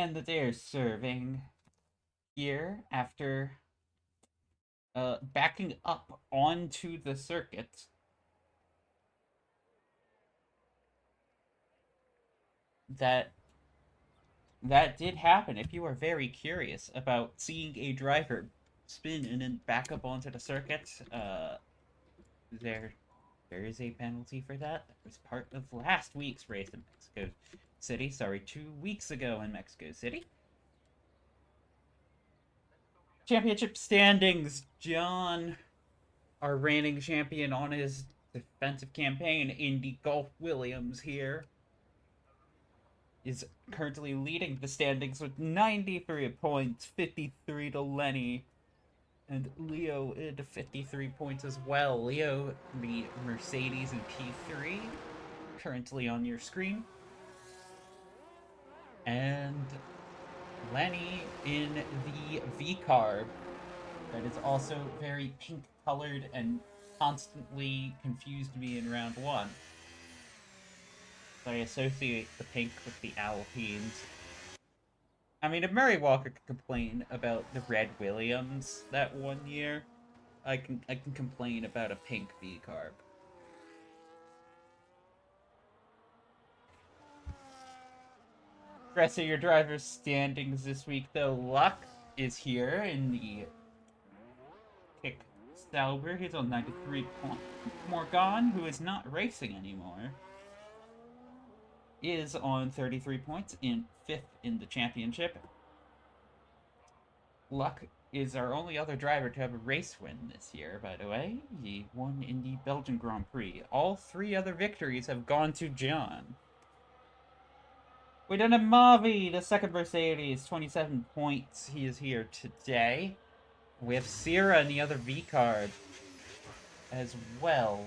And they're serving here after backing up onto the circuit. That did happen. If you are very curious about seeing a driver spin and then back up onto the circuit, there is a penalty for that. That was part of last week's race in Mexico City. Sorry, 2 weeks ago in Mexico City. Championship standings. John, our reigning champion on his defensive campaign, Indy Golf Williams here, is currently leading the standings with 93 points, 53 to Lenny. And Leo at 53 points as well. Leo, the Mercedes in P3, currently on your screen. And Lenny in the V-Carb, that is also very pink-colored and constantly confused me in round one. So I associate the pink with the Alpines. I mean, if Murray Walker could complain about the red Williams that one year, I can complain about a pink V-Carb. Rest of your driver's standings this week, though. Luck is here in the Kick Sauber. He's on 93 points. Morgan, who is not racing anymore, is on 33 points in 5th in the championship. Luck is our only other driver to have a race win this year, by the way. He won in the Belgian Grand Prix. All 3 other victories have gone to John. We done a Mavi, the second Mercedes, 27 points. He is here today. We have Sierra in the other V-Card as well.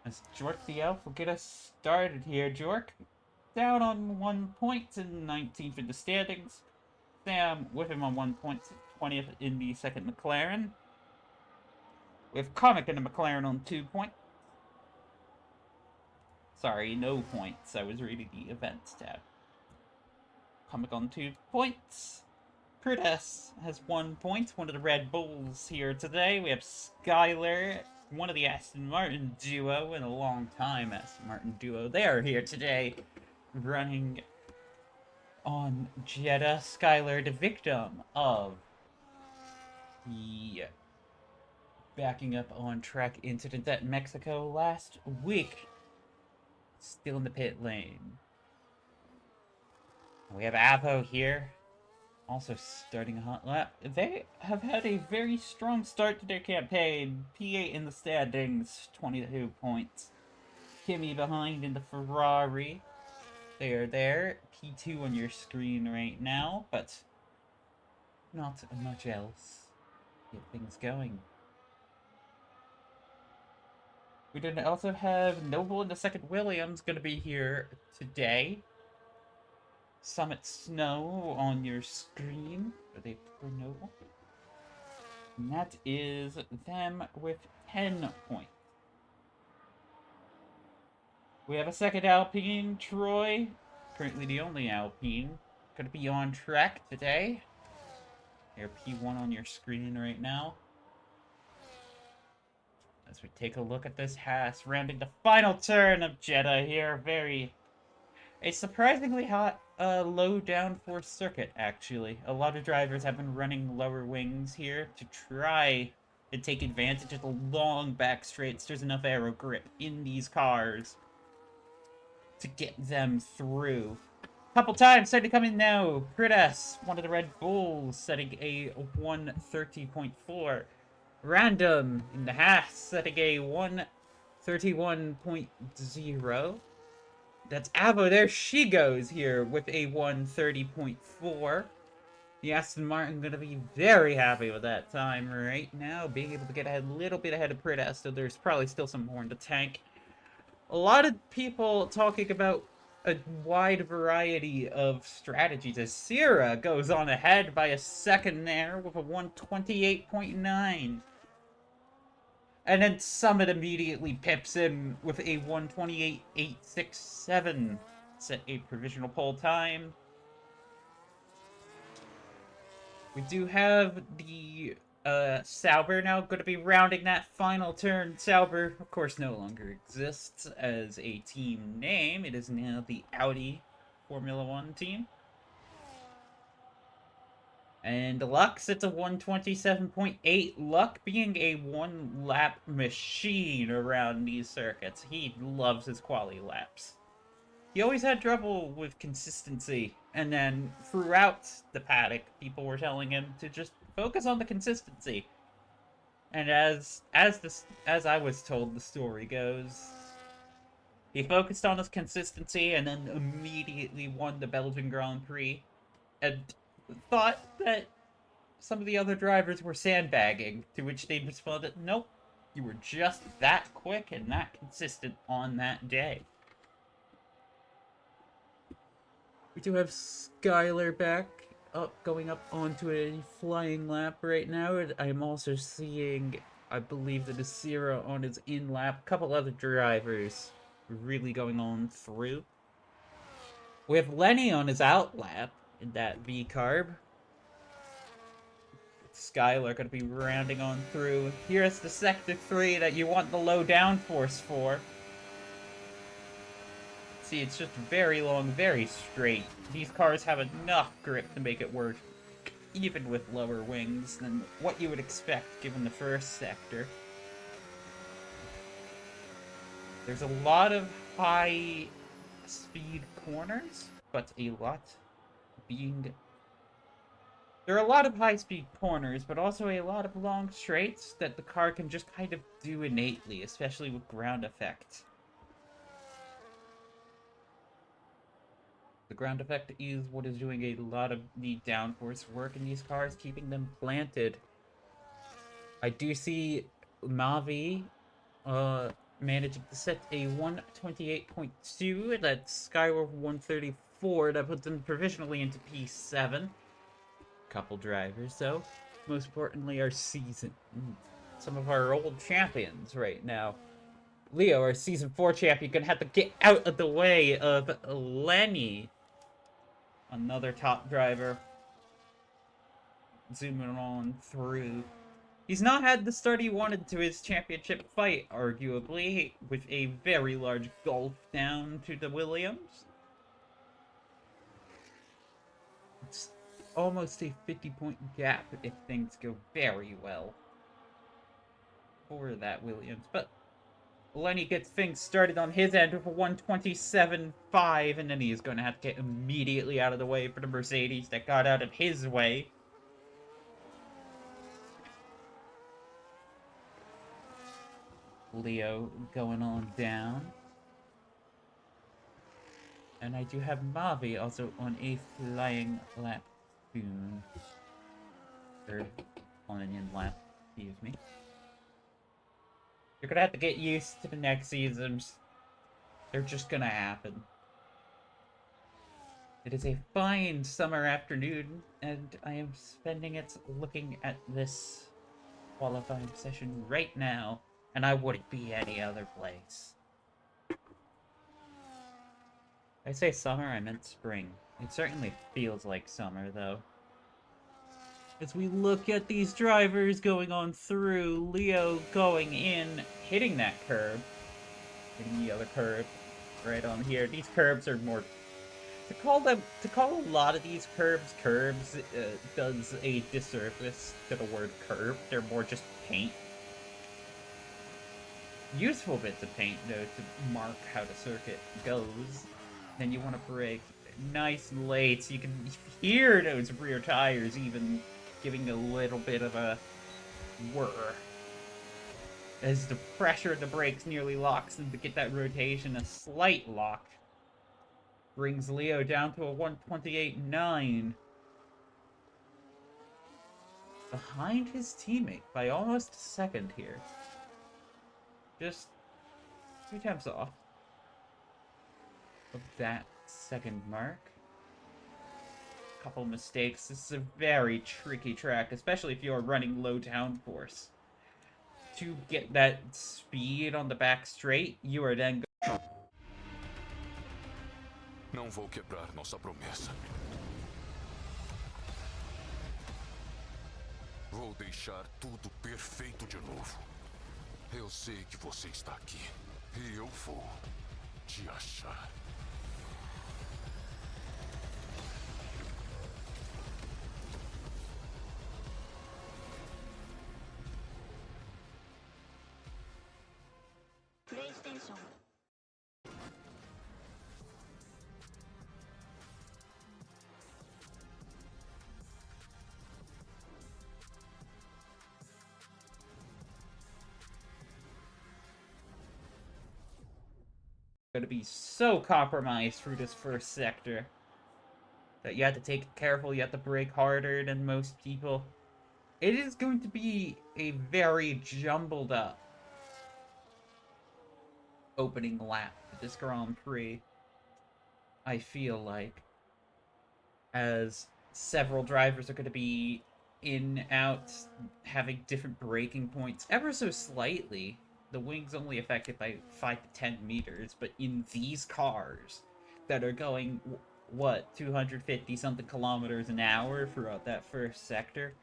As Jork the Elf will get us started here. Jork down on 1 point in 19th in the standings. Sam with him on 1 point, 20th in the second McLaren. We have Comic in the McLaren on 2 points. Sorry, no points. I was reading the events tab. Comic on 2 points. Prudess has 1 point. One of the Red Bulls here today. We have Skyler, one of the Aston Martin duo in a long time. Aston Martin duo. They are here today, running on Jeddah. Skyler, the victim of the backing up on track incident at Mexico last week. Still in the pit lane. We have Apo here, also starting a hot lap. They have had a very strong start to their campaign. P8 in the standings, 22 points. Kimi behind in the Ferrari. They are there. P2 on your screen right now, but not much else. Get things going. We did also have Noble in the second Williams going to be here today. Summit Snow on your screen. Are they for Noble? And that is them with 10 points. We have a second Alpine, Troy. Currently the only Alpine. Going to be on track today. They're P1 on your screen right now. As we take a look at this Haas, rounding the final turn of Jeddah here. A surprisingly hot, low downforce circuit, actually. A lot of drivers have been running lower wings here to try to take advantage of the long back straights. There's enough aero grip in these cars to get them through. Couple times, starting to come in now. Prudess, one of the Red Bulls, setting a 130.4. Random in the Haas, setting a 131.0. That's Avo. There she goes here with a 130.4. The Aston Martin going to be very happy with that time right now. Being able to get a little bit ahead of Prudess, so there's probably still some more in the tank. A lot of people talking about a wide variety of strategies as Sierra goes on ahead by a second there with a 128.9. And then Summit immediately pips in with a 128.867. set a provisional pole time. We do have the Sauber now going to be rounding that final turn. Sauber, of course, no longer exists as a team name. It is now the Audi Formula One team. And Luck sits at 127.8. Luck being a one-lap machine around these circuits. He loves his quali laps. He always had trouble with consistency, and then throughout the paddock, people were telling him to just focus on the consistency. And as I was told the story goes, he focused on his consistency and then immediately won the Belgian Grand Prix, and thought that some of the other drivers were sandbagging, to which they responded, nope, you were just that quick and that consistent on that day. We do have Skylar back, going up onto a flying lap right now. I'm also seeing, I believe, the Nasira on his in lap. A couple other drivers really going on through. We have Lenny on his out lap in that V-carb. Skylar going to be rounding on through. Here's the Sector 3 that you want the low downforce for. See, it's just very long, very straight. These cars have enough grip to make it work, even with lower wings, than what you would expect given the first sector. There's a lot of high-speed corners, but a lot being... There are a lot of high-speed corners, but also a lot of long straights that the car can just kind of do innately, especially with ground effect. The ground effect is what is doing a lot of the downforce work in these cars, keeping them planted. I do see Mavi managing to set a 128.2. That's Skyward 134. That puts them provisionally into P7. Couple drivers, though. Most importantly, our season. Some of our old champions right now. Leo, our Season 4 champion, gonna have to get out of the way of Lenny. Another top driver. Zooming on through. He's not had the start he wanted to his championship fight, arguably, with a very large gulf down to the Williams. It's almost a 50-point gap if things go very well for that Williams, but Lenny gets things started on his end with a 127.5, and then he is going to have to get immediately out of the way for the Mercedes that got out of his way. Leo going on down. And I do have Mavi also on a flying lap soon. Or on an in lap, excuse me. You're gonna have to get used to the next seasons. They're just gonna happen. It is a fine summer afternoon, and I am spending it looking at this qualifying session right now, and I wouldn't be any other place. I say summer, I meant spring. It certainly feels like summer, though. As we look at these drivers going on through, Leo going in, hitting that curb, hitting the other curb right on here. These curbs are more, to call a lot of these curbs does a disservice to the word curb. They're more just paint. Useful bits of paint, though, to mark how the circuit goes. Then you want to brake nice and late, so you can hear those rear tires even giving a little bit of a whir. As the pressure of the brakes nearly locks them to get that rotation, a slight lock brings Leo down to a 128.9. Behind his teammate by almost a second here. Just 2 tenths off of that second mark. Couple mistakes. This is a very tricky track, especially if you're running low downforce. To get that speed on the back straight, you are then No vou quebrar nossa promessa. Vou deixar tudo perfeito de novo. Eu sei que você está aqui. E eu vou te achar. PlayStation. Going to be so compromised through this first sector that you have to take it careful. You have to brake harder than most people. It is going to be a very jumbled up opening lap for this Grand Prix, I feel like, as several drivers are going to be in, out, having different braking points ever so slightly. The wing's only affected by 5 to 10 meters, but in these cars that are going, what, 250 something kilometers an hour throughout that first sector,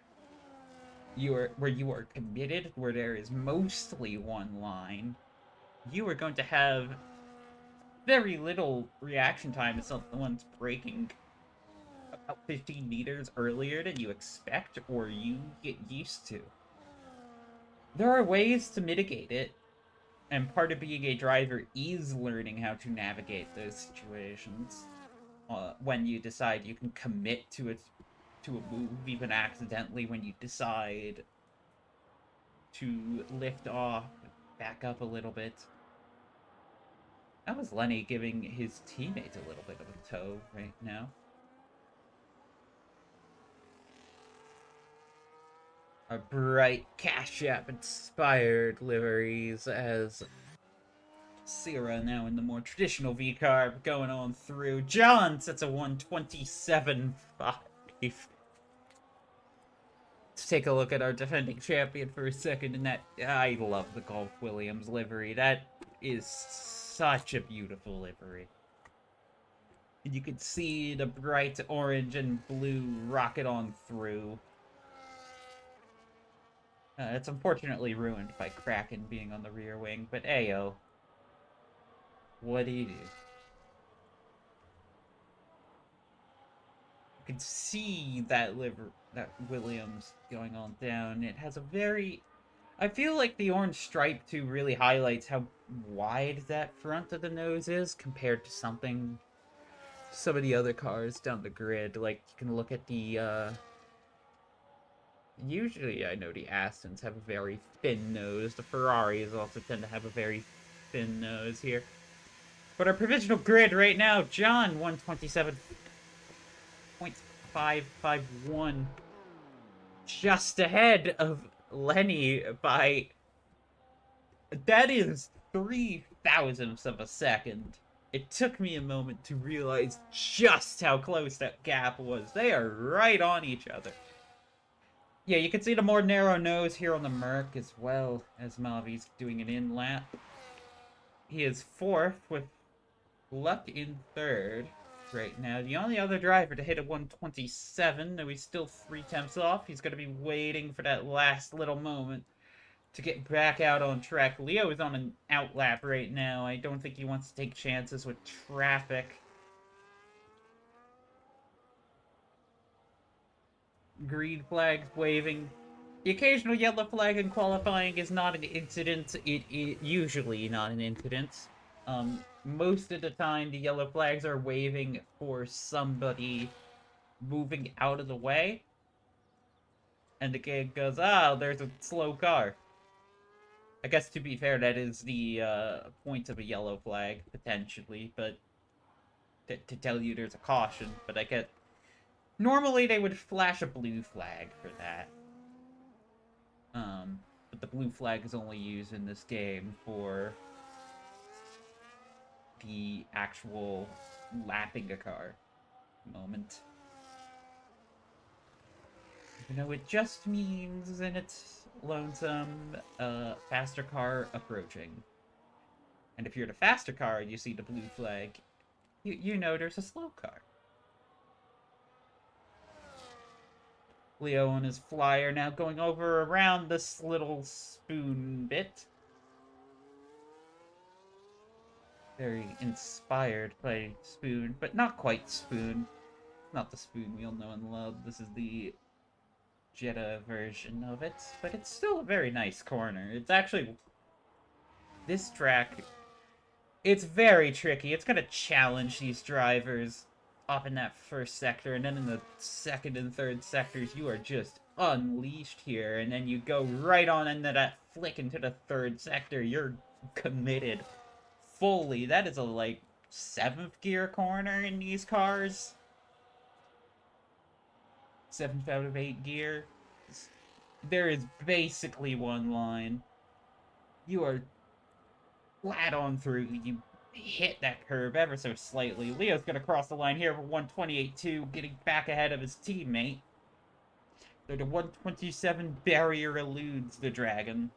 where you are committed, where there is mostly one line, you are going to have very little reaction time if someone's braking about 15 meters earlier than you expect or you get used to. There are ways to mitigate it, and part of being a driver is learning how to navigate those situations. When you decide you can commit to a move, even accidentally, when you decide to lift off, back up a little bit. That was Lenny giving his teammates a little bit of a tow right now. Our bright Cash App inspired liveries as Sierra now in the more traditional V carb going on through. John sets a 127.5. Let's take a look at our defending champion for a second. And that, I love the Gulf Williams livery. That is such a beautiful livery. And you can see the bright orange and blue rocket on through. It's unfortunately ruined by Kraken being on the rear wing, but ayo. What do you do? You can see that Williams going on down. It has a very... I feel like the orange stripe too really highlights how wide that front of the nose is compared to some of the other cars down the grid. Like, you can look at the, usually, I know the Astons have a very thin nose. The Ferraris also tend to have a very thin nose here. But our provisional grid right now, John, 127.551. Just ahead of Lenny by... That is 3 thousandths of a second. It took me a moment to realize just how close that gap was. They are right on each other. Yeah, you can see the more narrow nose here on the Merc as well, as Mavi's doing an in-lap. He is 4th with Luck in 3rd right now. The only other driver to hit a 127, though he's still 3 tenths off. He's going to be waiting for that last little moment to get back out on track. Leo is on an outlap right now. I don't think he wants to take chances with traffic. Green flags waving. The occasional yellow flag in qualifying is not an incident. It is usually not an incident. Most of the time, the yellow flags are waving for somebody moving out of the way. And the kid goes, ah, there's a slow car. I guess, to be fair, that is the point of a yellow flag, potentially, but to tell you there's a caution, but I get... Normally, they would flash a blue flag for that. But the blue flag is only used in this game for the actual lapping a car moment. You know, it just means in its lonesome, faster car approaching. And if you're the faster car and you see the blue flag, you know there's a slow car. Leo on his flyer now going over around this little spoon bit. Very inspired by Spoon, but not quite Spoon. Not the Spoon we all know and love. This is the Jeddah version of it, but it's still a very nice corner. It's actually... This track, it's very tricky. It's gonna challenge these drivers up in that first sector, and then in the second and third sectors, you are just unleashed here, and then you go right on into that flick into the third sector. You're committed fully. That is a, like, 7th gear corner in these cars. 7th out of 8 gear. There is basically one line. You are flat on through. You hit that curve ever so slightly. Leo's gonna cross the line here for 128.2, getting back ahead of his teammate. So the 127 barrier eludes the Dragon.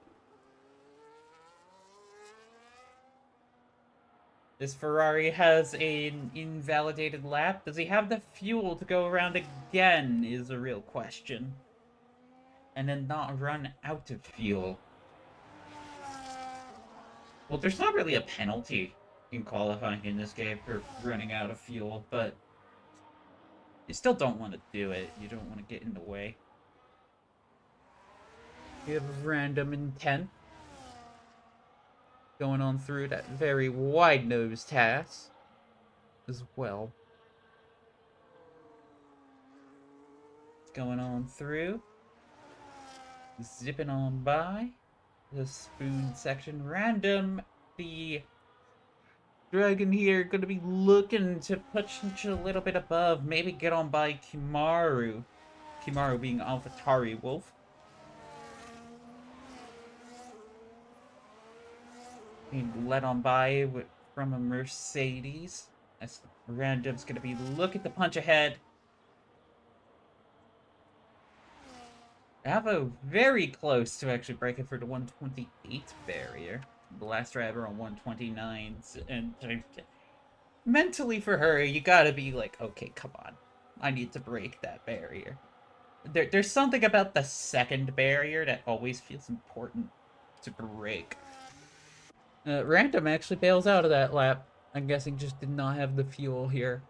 This Ferrari has an invalidated lap. Does he have the fuel to go around again is a real question. And then not run out of fuel. Well, there's not really a penalty in qualifying in this game for running out of fuel, but you still don't want to do it. You don't want to get in the way. You have a random intent going on through that very wide-nosed task as well. It's going on through. Zipping on by. The Spoon section. Random. The Dragon here going to be looking to push a little bit above. Maybe get on by Kimaru. Kimaru being AlphaTauri Wolf. Being led on by from a Mercedes. As Random's going to be looking to punch ahead. Avo very close to actually breaking for the 128 barrier. The last driver on 129s. And mentally for her, you gotta be like, okay, come on. I need to break that barrier. There's something about the second barrier that always feels important to break. Random actually bails out of that lap. I'm guessing just did not have the fuel here.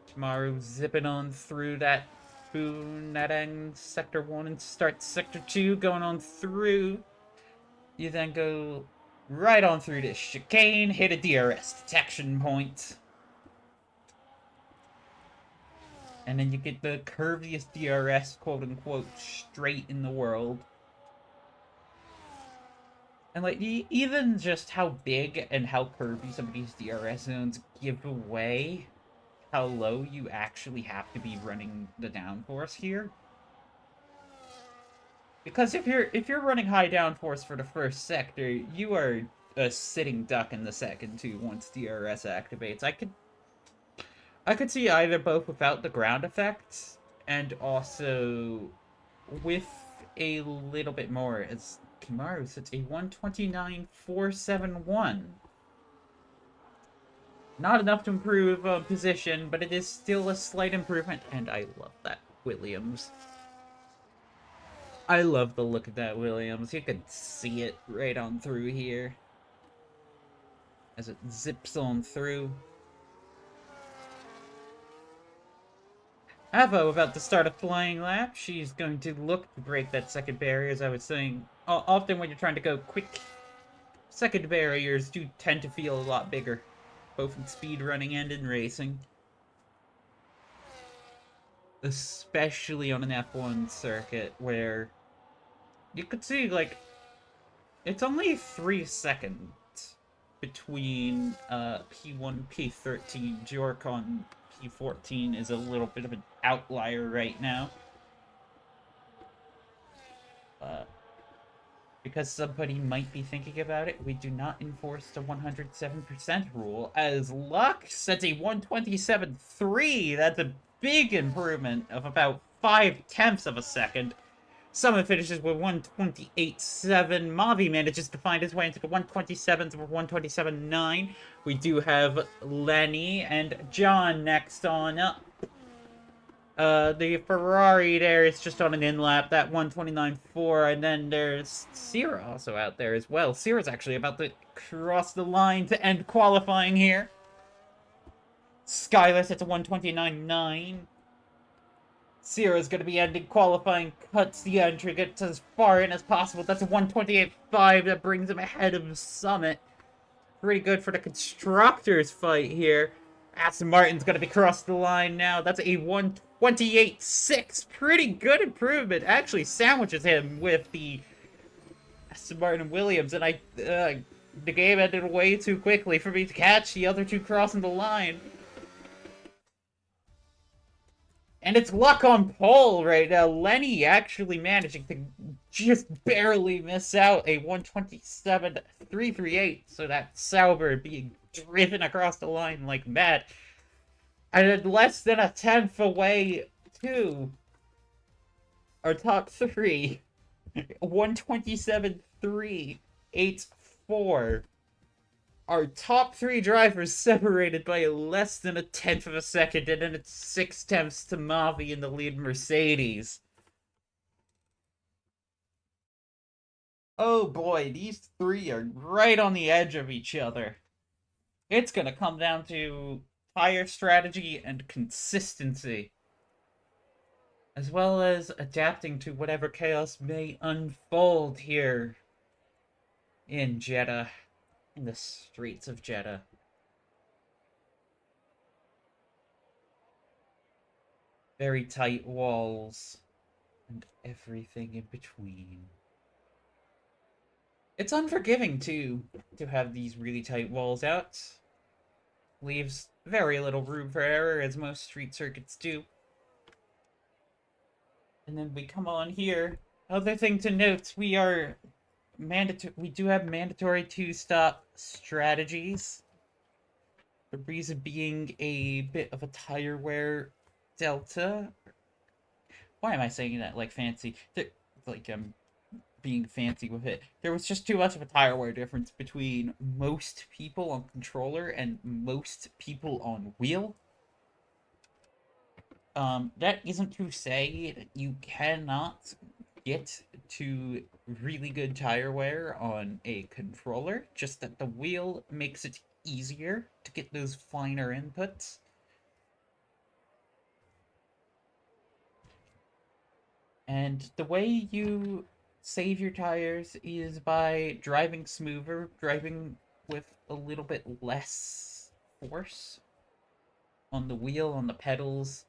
Kimaru zipping on through that Spoon, that ends Sector 1 and starts Sector 2, going on through. You then go right on through this chicane, hit a DRS detection point. And then you get the curviest DRS, quote-unquote, straight in the world. And, like, even just how big and how curvy some of these DRS zones give away how low you actually have to be running the downforce here. Because if you're running high downforce for the first sector, you are a sitting duck in the second too once DRS activates. I could see either both without the ground effect and also with a little bit more, as Kimaru sits a 129.471. Not enough to improve position, but it is still a slight improvement, and I love that Williams. I love the look of that Williams. You can see it right on through here as it zips on through. Avo about to start a flying lap. She's going to look to break that second barrier, as I was saying. Often when you're trying to go quick, second barriers do tend to feel a lot bigger, both in speed running and in racing. Especially on an F1 circuit, where you could see, like, it's only 3 seconds between P1, P13. Jorkon P14 is a little bit of an outlier right now. Because somebody might be thinking about it, we do not enforce the 107% rule, as Luck sets a 127.3. That's a big improvement of about 0.5 of a second. Summit finishes with 128.7. Mavi manages to find his way into the 127s with 127.9. We do have Lenny and John next on up. The Ferrari there is just on an in-lap, that 129.4, and then there's Sierra also out there as well. Sierra's actually about to cross the line to end qualifying here. Skylar sets a 129.9. Sierra's going to be ending qualifying, cuts the entry, gets as far in as possible. That's a 128.5 that brings him ahead of Summit. Pretty good for the constructors fight here. Aston Martin's going to be crossed the line now. That's a 128.6. Pretty good improvement. Actually sandwiches him with the Aston Martin Williams. And the game ended way too quickly for me to catch the other two crossing the line. And it's luck on pole right now. Lenny actually managing to just barely miss out a 127.338. So that Sauber being driven across the line like mad. And less than a tenth away to our top three. 127.384. Our top three drivers separated by less than a tenth of a second, and then it's 6 tenths to Mavi in the lead Mercedes. Oh boy, these three are right on the edge of each other. It's gonna come down to tire strategy and consistency, as well as adapting to whatever chaos may unfold here in Jeddah. In the streets of Jeddah. Very tight walls and everything in between. It's unforgiving, too, to have these really tight walls out. Leaves very little room for error, as most street circuits do. And then we come on here. Other thing to note, we do have mandatory 2-stop strategies. The reason being a bit of a tire wear delta. Why am I saying that like fancy? Like I'm being fancy with it. There was just too much of a tire wear difference between most people on controller and most people on wheel. That isn't to say that you cannot get to really good tire wear on a controller, just that the wheel makes it easier to get those finer inputs. And the way you save your tires is by driving smoother, driving with a little bit less force on the wheel, on the pedals,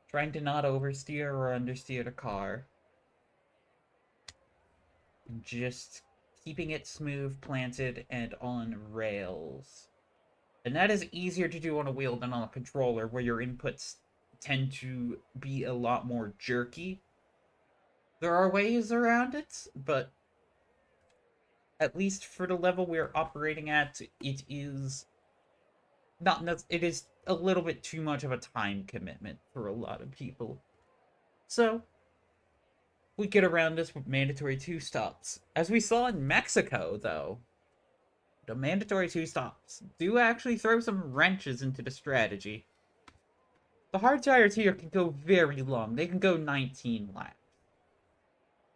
trying to not oversteer or understeer the car. Just keeping it smooth, planted, and on rails. And that is easier to do on a wheel than on a controller, where your inputs tend to be a lot more jerky. There are ways around it, but at least for the level we're operating at, it is it is a little bit too much of a time commitment for a lot of people. So we get around this with mandatory 2-stops. As we saw in Mexico, though, the mandatory 2-stops do actually throw some wrenches into the strategy. The hard tires here can go very long. They can go 19 laps.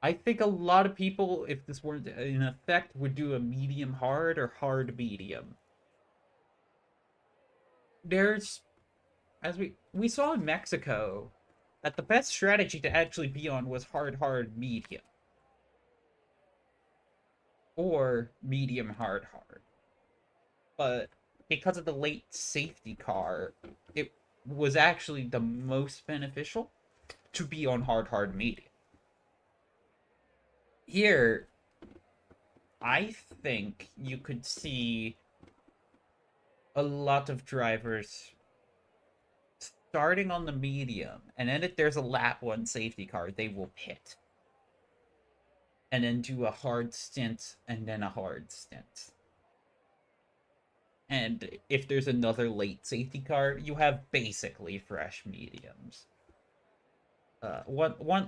I think a lot of people, if this weren't in effect, would do a medium hard or hard medium. There's, as we saw in Mexico, that the best strategy to actually be on was hard medium. Or medium hard. But because of the late safety car, it was actually the most beneficial to be on hard medium. Here, I think you could see a lot of drivers starting on the medium, and then if there's a lap 1 safety car, they will pit. And then do a hard stint, and then a hard stint. And if there's another late safety car, you have basically fresh mediums.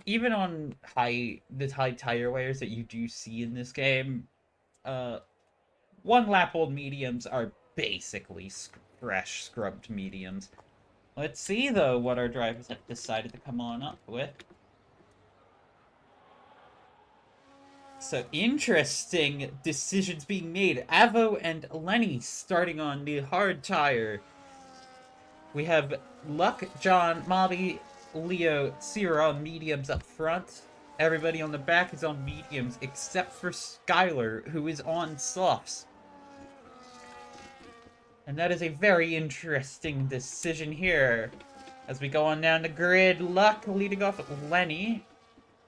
even on the high tire wears that you do see in this game, uh, 1 lap old mediums are basically fresh scrubbed mediums. Let's see though what our drivers have decided to come on up with. So interesting decisions being made. Avo and Lenny starting on the hard tire. We have Luck, John, Mobby, Leo, Sierra on mediums up front. Everybody on the back is on mediums except for Skylar, who is on softs. And that is a very interesting decision here. As we go on down the grid, Luck leading off Lenny.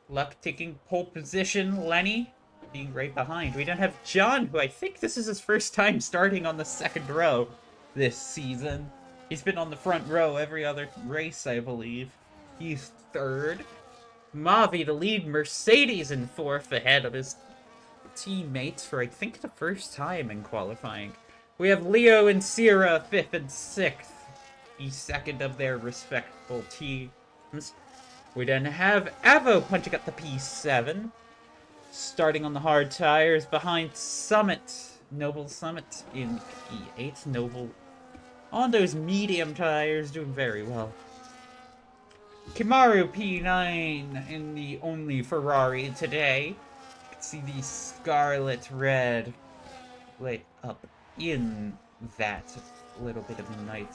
Luck taking pole position, Lenny being right behind. We don't have John, who I think this is his first time starting on the second row this season. He's been on the front row every other race, I believe. He's third. Mavi to lead Mercedes in fourth ahead of his teammates for I think the first time in qualifying. We have Leo and Sierra fifth and sixth, the second of their respectful teams. We then have Avo punching up the P7, starting on the hard tires behind Summit, Noble Summit in P8. Noble on those medium tires, doing very well. Kimaru P9 in the only Ferrari today. You can see the scarlet red lit up in that little bit of night.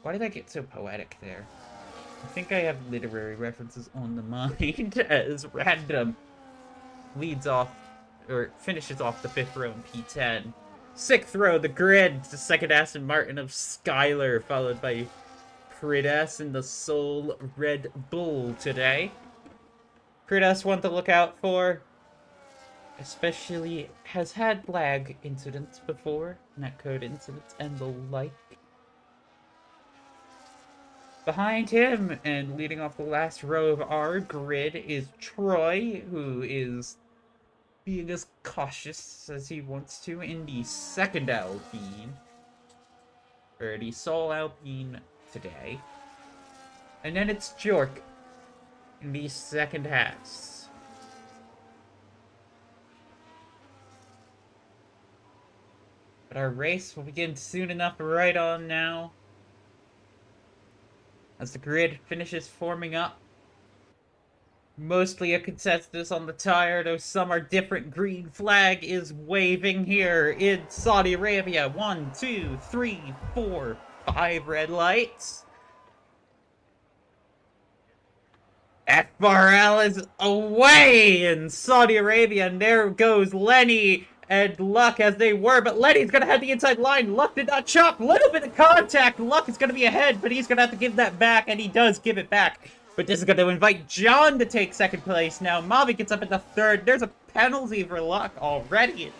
Why did I get so poetic there? I think I have literary references on the mind as random leads off, or finishes off the 5th row in P10. 6th row, the grid, the second Aston Martin of Skylar, followed by Prix and the Soul Red Bull today. Prix one to look out for, especially has had lag incidents before, netcode incidents and the like. Behind him, and leading off the last row of our grid, is Troy, who is being as cautious as he wants to in the second Alpine. Or the Soul Alpine today. And then it's Jork in the second Haas. But our race will begin soon enough, right on now. As the grid finishes forming up. Mostly a consensus on the tire, though some are different. Green flag is waving here in Saudi Arabia. 1, 2, 3, 4, 5 red lights. FRL is away in Saudi Arabia, and there goes Lenny and Luck as they were, but Lenny's gonna have the inside line. Luck did not chop. Little bit of contact. Luck is gonna be ahead, but he's gonna have to give that back, and he does give it back. But this is gonna invite John to take second place now. Mavi gets up at the third. There's a penalty for Luck already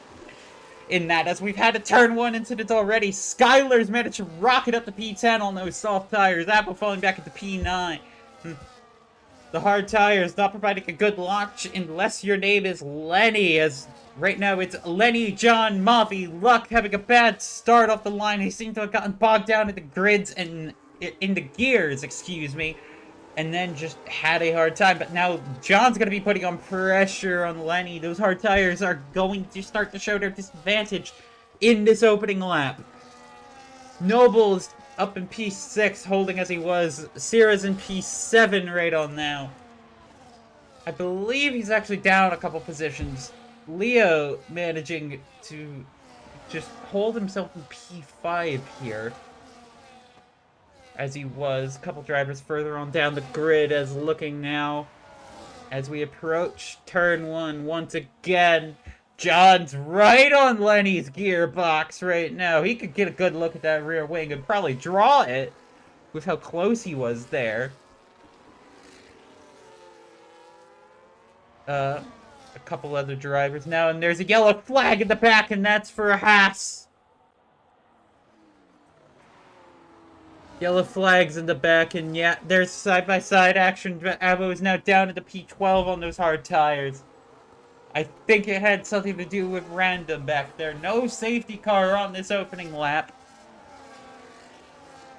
in that, as we've had a turn 1 incident already. Skylar's managed to rocket up to P10 on those soft tires. Apple falling back into P9. The hard tires not providing a good launch unless your name is Lenny, as right now it's Lenny, John, Mavi, Luck having a bad start off the line. They seem to have gotten bogged down in the grids and in the gears, excuse me, and then just had a hard time. But now John's going to be putting on pressure on Lenny. Those hard tires are going to start to show their disadvantage in this opening lap. Noble's up in P6, holding as he was. Sierra's in P7 right on now. I believe he's actually down a couple positions. Leo managing to just hold himself in P5 here, as he was a couple drivers further on down the grid. As looking now, as we approach turn 1 once again, John's right on Lenny's gearbox right now. He could get a good look at that rear wing and probably draw it with how close he was there. A couple other drivers now, and there's a yellow flag in the back, and that's for a Haas. Yellow flags in the back, and yeah, there's side-by-side action. Avo is now down at the P12 on those hard tires. I think it had something to do with random back there. No safety car on this opening lap.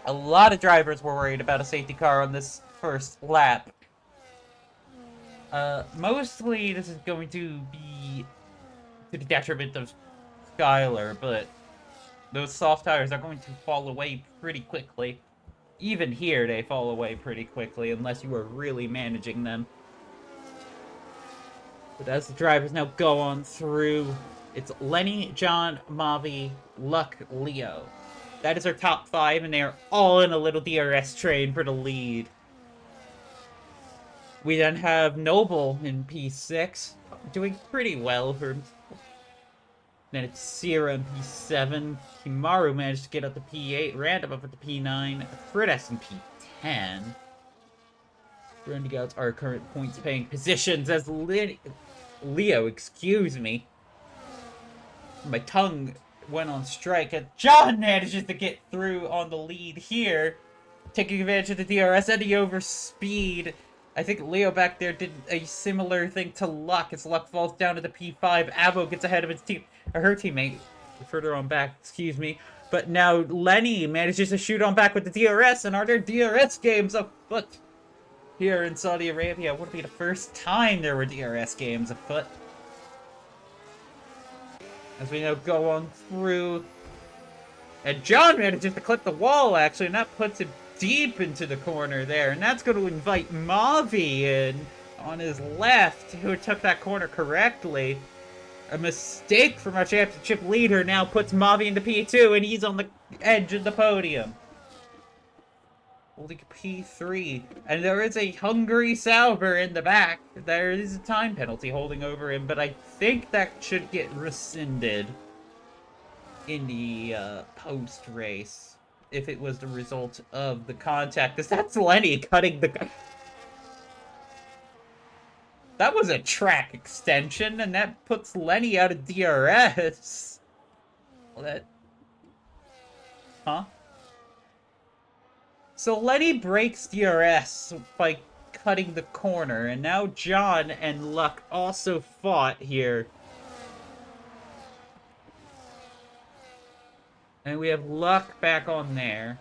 A lot of drivers were worried about a safety car on this first lap. Mostly this is going to be to the detriment of Skylar, but those soft tires are going to fall away pretty quickly. Even here, they fall away pretty quickly, unless you are really managing them. But as the drivers now go on through, it's Lenny, John, Mavi, Luck, Leo. That is our top 5, and they are all in a little DRS train for the lead. We then have Noble in P6, doing pretty well for him. Then it's Sierra in P7. Kimaru managed to get up to P8. Random up at the P9. Fritas in P10. Rounding out our current points-paying positions as Leo, excuse me. My tongue went on strike. And John manages to get through on the lead here. Taking advantage of the DRS and the overspeed. I think Leo back there did a similar thing to Luck as Luck falls down to the P5. Avo gets ahead of her teammate further on back, excuse me. But now Lenny manages to shoot on back with the DRS, and are there DRS games afoot here in Saudi Arabia? It would be the first time there were DRS games afoot. As we now go on through, and John manages to clip the wall actually, and that puts him deep into the corner there, and that's going to invite Mavi in on his left, who took that corner correctly. A mistake from our championship leader now puts Mavi into P2, and he's on the edge of the podium. Holding P3, and there is a Hungary Sauber in the back. There is a time penalty holding over him, but I think that should get rescinded in the post-race. If it was the result of the contact, because that's Lenny cutting the... That was a track extension, and that puts Lenny out of DRS. Well, that... Huh? So Lenny breaks DRS by cutting the corner, and now John and Luck also fought here. And we have Luck back on there.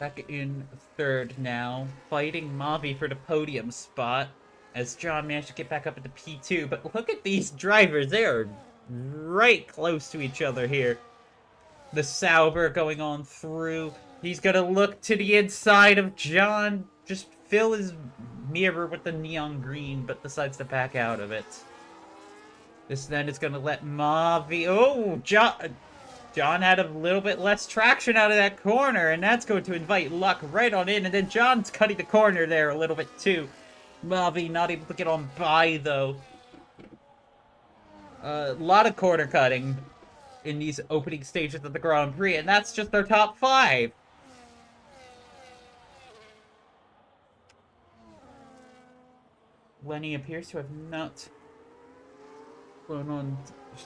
Back in third now. Fighting Mavi for the podium spot. As John managed to get back up into P2. But look at these drivers. They are right close to each other here. The Sauber going on through. He's going to look to the inside of John. Just fill his mirror with the neon green. But decides to back out of it. This then is going to let Mavi... Oh, John had a little bit less traction out of that corner, and that's going to invite Luck right on in, and then John's cutting the corner there a little bit too. Mavi not able to get on by, though. A lot of corner cutting in these opening stages of the Grand Prix, and that's just their top 5. Lenny appears to have not...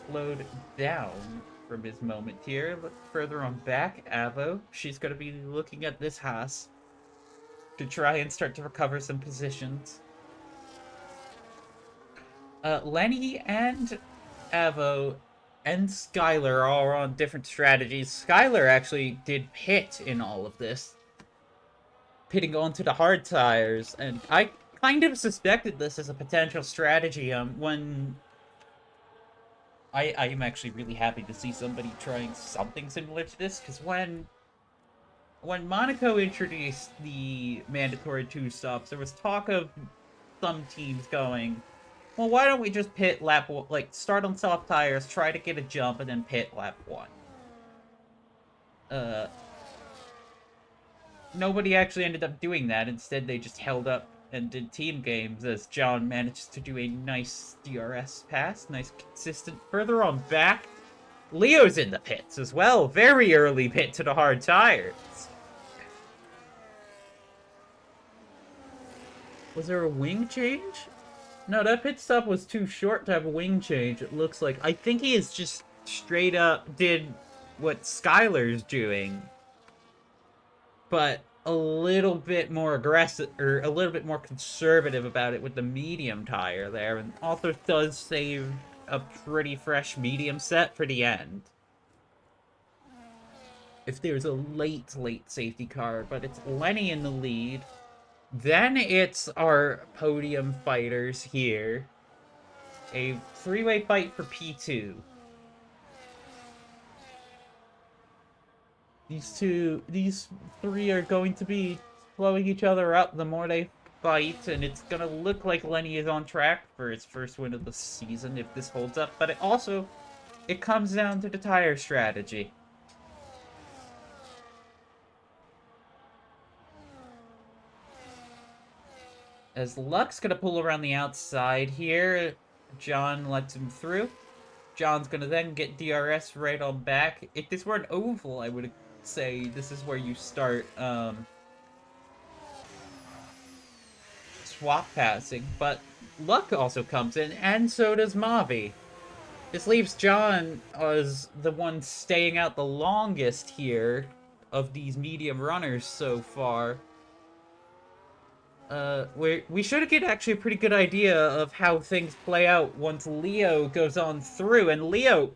slowed down from his moment here. Look further on back, Avo. She's going to be looking at this Haas to try and start to recover some positions. Lenny and Avo and Skylar are on different strategies. Skylar actually did pit in all of this, pitting onto the hard tires, and I kind of suspected this as a potential strategy when I am actually really happy to see somebody trying something similar to this, because when Monaco introduced the mandatory 2 stops, there was talk of some teams going, well, why don't we just pit lap, like, start on soft tires, try to get a jump, and then pit lap 1. Nobody actually ended up doing that. Instead, they just held up and did team games as John managed to do a nice DRS pass. Nice, consistent. Further on back, Leo's in the pits as well. Very early pit to the hard tires. Was there a wing change? No, that pit stop was too short to have a wing change, it looks like. I think he is just straight up did what Skylar's doing, but a little bit more aggressive, or a little bit more conservative about it with the medium tire there, and also does save a pretty fresh medium set for the end. if there's a late safety car, but it's Lenny in the lead. Then it's our podium fighters here. A three-way fight for P2. These three are going to be slowing each other up the more they fight, and it's gonna look like Lenny is on track for his first win of the season if this holds up, but it comes down to the tire strategy. As Luck's gonna pull around the outside here, John lets him through. John's gonna then get DRS right on back. If this were an oval, I would say this is where you start swap passing, but Luck also comes in, and so does Mavi. This leaves John as the one staying out the longest here of these medium runners so far. We should get actually a pretty good idea of how things play out once Leo goes on through, and Leo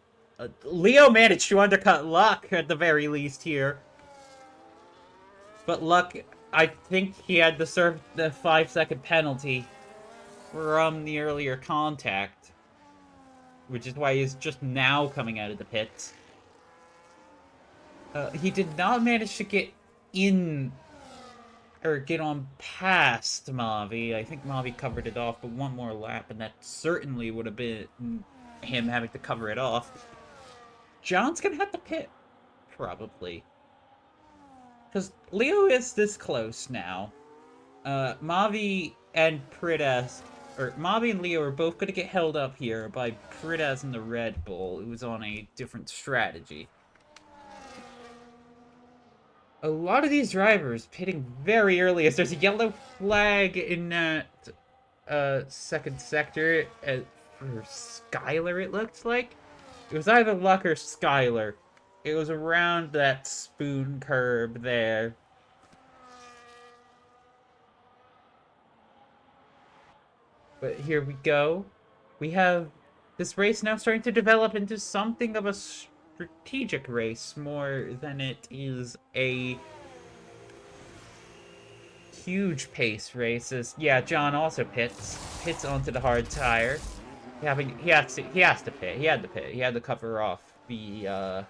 managed to undercut Luck at the very least here. But Luck, I think he had to serve the 5-second penalty from the earlier contact, which is why he's just now coming out of the pits. He did not manage to get in or get on past Mavi. I think Mavi covered it off, but one more lap, and that certainly would have been him having to cover it off. John's gonna have to pit, probably. Because Leo is this close now. Mavi and Mavi and Leo are both gonna get held up here by Pridas and the Red Bull, who was on a different strategy. A lot of these drivers pitting very early as there's a yellow flag in that second sector for Skylar, it looks like. It was either Luck or Skylar. It was around that spoon curb there. But here we go. We have this race now starting to develop into something of a strategic race more than it is a huge pace race. Yeah, John also pits onto the hard tire. He has to pit. He had to pit. He had to cover off the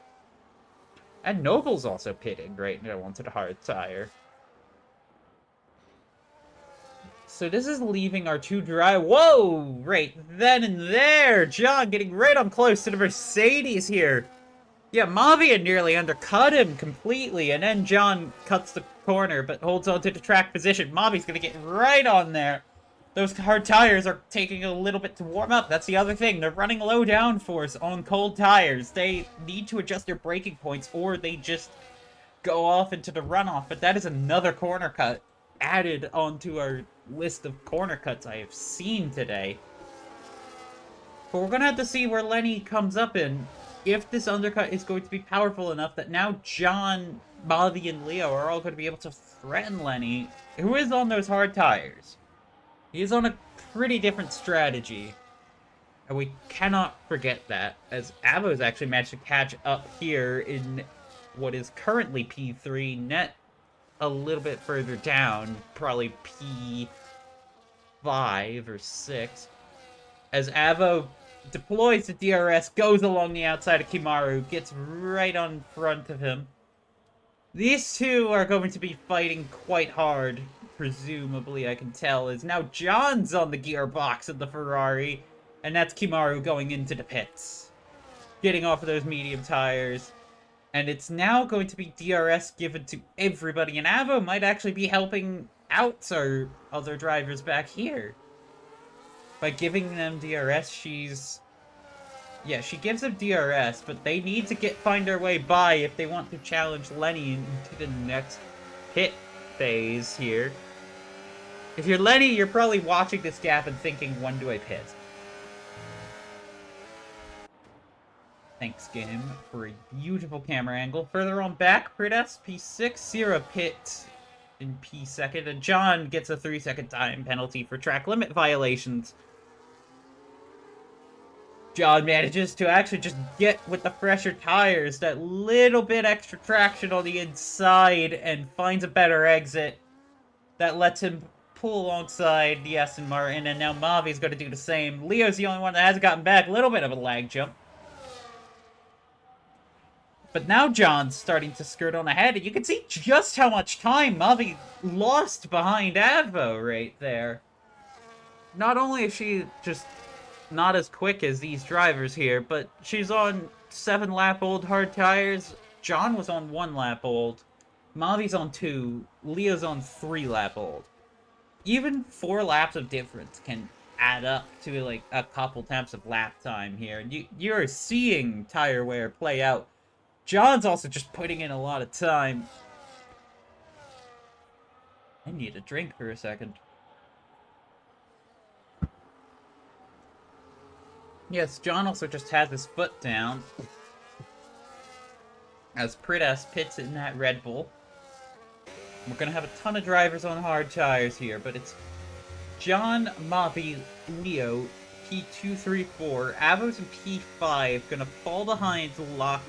and Noble's also pitting right now onto the hard tire. So this is leaving our two dry. Whoa! Right then and there, John getting right on close to the Mercedes here. Yeah, Mavi had nearly undercut him completely, and then John cuts the corner, but holds on to the track position. Mavi's gonna get right on there. Those hard tires are taking a little bit to warm up. That's the other thing. They're running low downforce on cold tires. They need to adjust their braking points, or they just go off into the runoff. But that is another corner cut added onto our list of corner cuts I have seen today. But we're gonna have to see where Lenny comes up in. If this undercut is going to be powerful enough that now John, Mavi, and Leo are all going to be able to threaten Lenny, who is on those hard tires. He is on a pretty different strategy. And we cannot forget that, as Avo's actually managed to catch up here in what is currently P3, net a little bit further down, probably P5 or 6. As Avo deploys the DRS, goes along the outside of Kimaru, gets right on front of him. These two are going to be fighting quite hard, presumably, I can tell, as now John's on the gearbox of the Ferrari, and that's Kimaru going into the pits. Getting off of those medium tires. And it's now going to be DRS given to everybody, and Avo might actually be helping out our other drivers back here. By giving them DRS, she gives them DRS, but they need to find their way by if they want to challenge Lenny into the next pit phase here. If you're Lenny, you're probably watching this gap and thinking, when do I pit? Thanks, game, for a beautiful camera angle. Further on back, Pridas, P6, Sierra pit in P2, and John gets a 3-second time penalty for track limit violations. John manages to actually just get with the fresher tires, that little bit extra traction on the inside, and finds a better exit that lets him pull alongside the Aston Martin, and now Mavi's going to do the same. Leo's the only one that hasn't gotten back. A little bit of a lag jump. But now John's starting to skirt on ahead, and you can see just how much time Mavi lost behind Avo right there. Not only is she just not as quick as these drivers here, but she's on 7-lap-old hard tires. John was on 1-lap-old. Mavi's on 2. Leo's on 3-lap-old. Even 4 laps of difference can add up to like a couple tenths of lap time here. You're seeing tire wear play out. John's also just putting in a lot of time. I need a drink for a second. Yes, John also just has his foot down. As Prix pits in that Red Bull. We're going to have a ton of drivers on hard tires here, but it's John, Mavi, Leo, P2, 3, 4. Avo's in P5, going to fall behind Luck.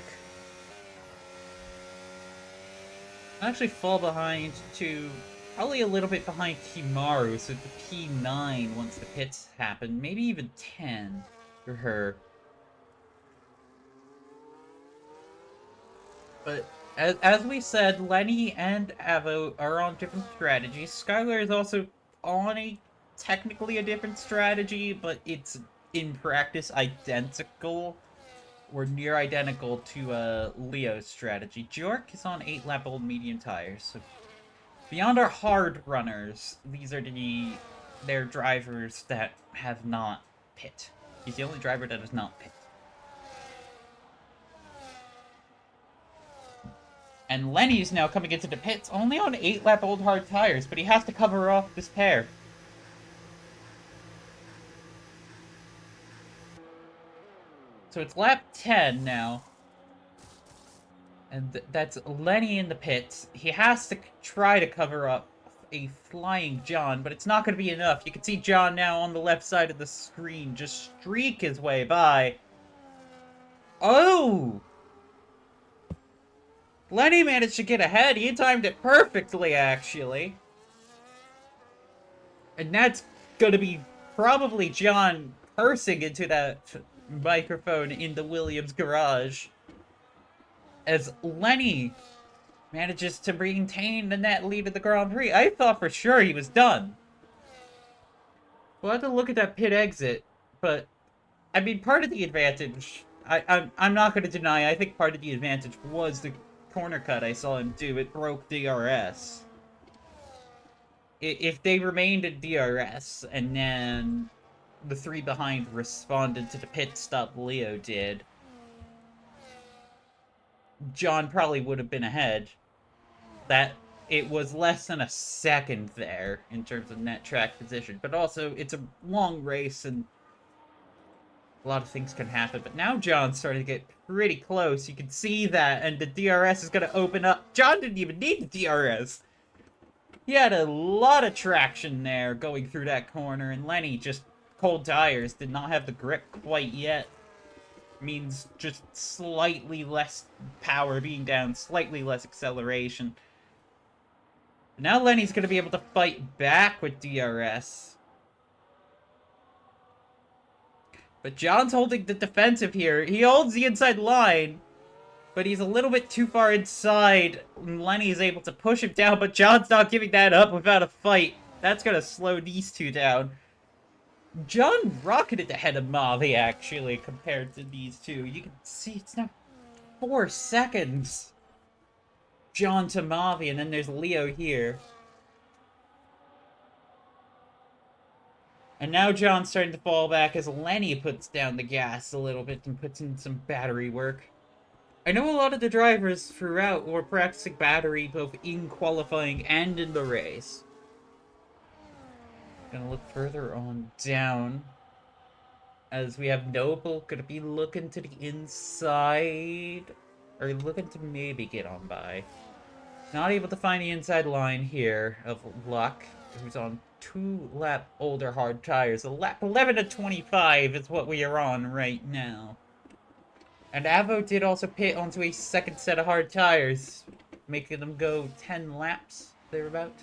Actually fall behind to probably a little bit behind Kimaru, so the P9 once the pits happen. Maybe even 10 for her. But as we said, Lenny and Avo are on different strategies. Skylar is also on technically a different strategy, but it's in practice identical or near identical to Leo's strategy. Jork is on 8-lap-old medium tires. So beyond our hard runners, these are their drivers that have not pit. He's the only driver that has not pit. And Lenny's now coming into the pits only on 8-lap-old hard tires, but he has to cover off this pair. So it's lap 10 now. And that's Lenny in the pits. He has to try to cover up a flying John, but it's not going to be enough. You can see John now on the left side of the screen just streak his way by. Oh! Lenny managed to get ahead. He timed it perfectly, actually. And that's going to be probably John cursing into that microphone in the Williams garage. As Lenny manages to maintain the net lead of the Grand Prix. I thought for sure he was done. We'll have to look at that pit exit, but I mean, part of the advantage, I'm not going to deny, I think part of the advantage was the corner cut I saw him do. It broke DRS. If they remained at DRS and then the 3 behind responded to the pit stop Leo did, John probably would have been ahead. That it was less than a second there in terms of net track position. But also, it's a long race and a lot of things can happen. But now John's starting to get pretty close. You can see that, and the DRS is going to open up. John didn't even need the DRS. He had a lot of traction there going through that corner, and Lenny, just cold tires, did not have the grip quite yet. Means just slightly less power being down, slightly less acceleration. Now Lenny's going to be able to fight back with DRS. But John's holding the defensive here. He holds the inside line, but he's a little bit too far inside. Lenny's able to push him down, but John's not giving that up without a fight. That's going to slow these two down. John rocketed ahead of Mavi, actually, compared to these two. You can see it's now 4 seconds. John to Mavi, and then there's Leo here. And now John's starting to fall back as Lenny puts down the gas a little bit and puts in some battery work. I know a lot of the drivers throughout were practicing battery both in qualifying and in the race. Gonna look further on down. As we have Noble gonna be looking to the inside. Or looking to maybe get on by. Not able to find the inside line here of Luck. who's on 2-lap older hard tires. A lap 11 to 25 is what we are on right now. And Avo did also pit onto a second set of hard tires, making them go 10 laps, thereabout.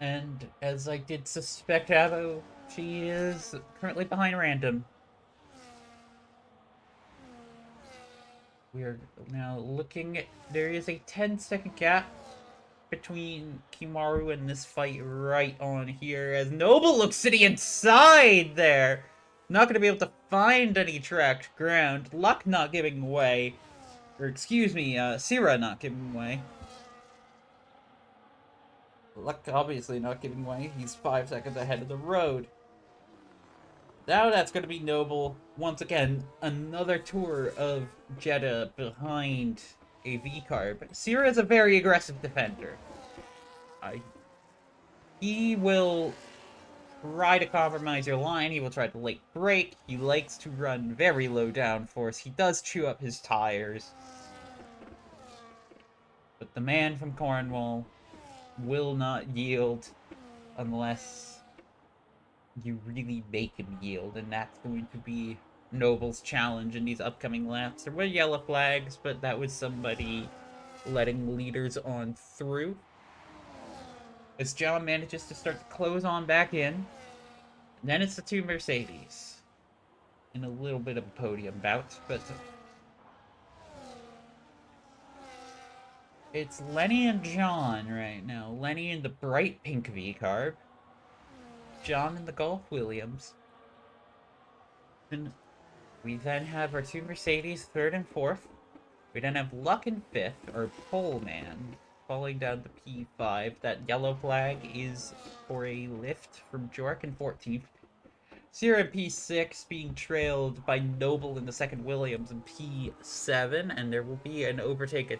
And as I did suspect Avo, she is currently behind Random. We are now looking at, there is a 10-second gap between Kimaru and this fight right on here, as Noble looks to the inside there. Not going to be able to find any tracked ground. Luck not giving way. Or excuse me, Sira not giving way. Luck obviously not giving way. He's 5 seconds ahead of the road. Now that's going to be Noble. Once again, another tour of Jeddah behind a V-Carb. Sira is a very aggressive defender. He will try to compromise your line. He will try to late brake. He likes to run very low downforce. He does chew up his tires. But the man from Cornwall will not yield unless you really make him yield, and that's going to be Noble's challenge in these upcoming laps. There were yellow flags, but that was somebody letting leaders on through. As John manages to start to close on back in, and then it's the two Mercedes in a little bit of a podium bout, but it's Lenny and John right now. Lenny in the bright pink V-Carb, John in the Golf Williams. And we then have our two Mercedes, 3rd and 4th. We then have Luck in 5th, or Pole Man, falling down to P5. That yellow flag is for a lift from Jork in 14th. Sierra in P6, being trailed by Noble in the 2nd Williams in P7, and there will be an overtake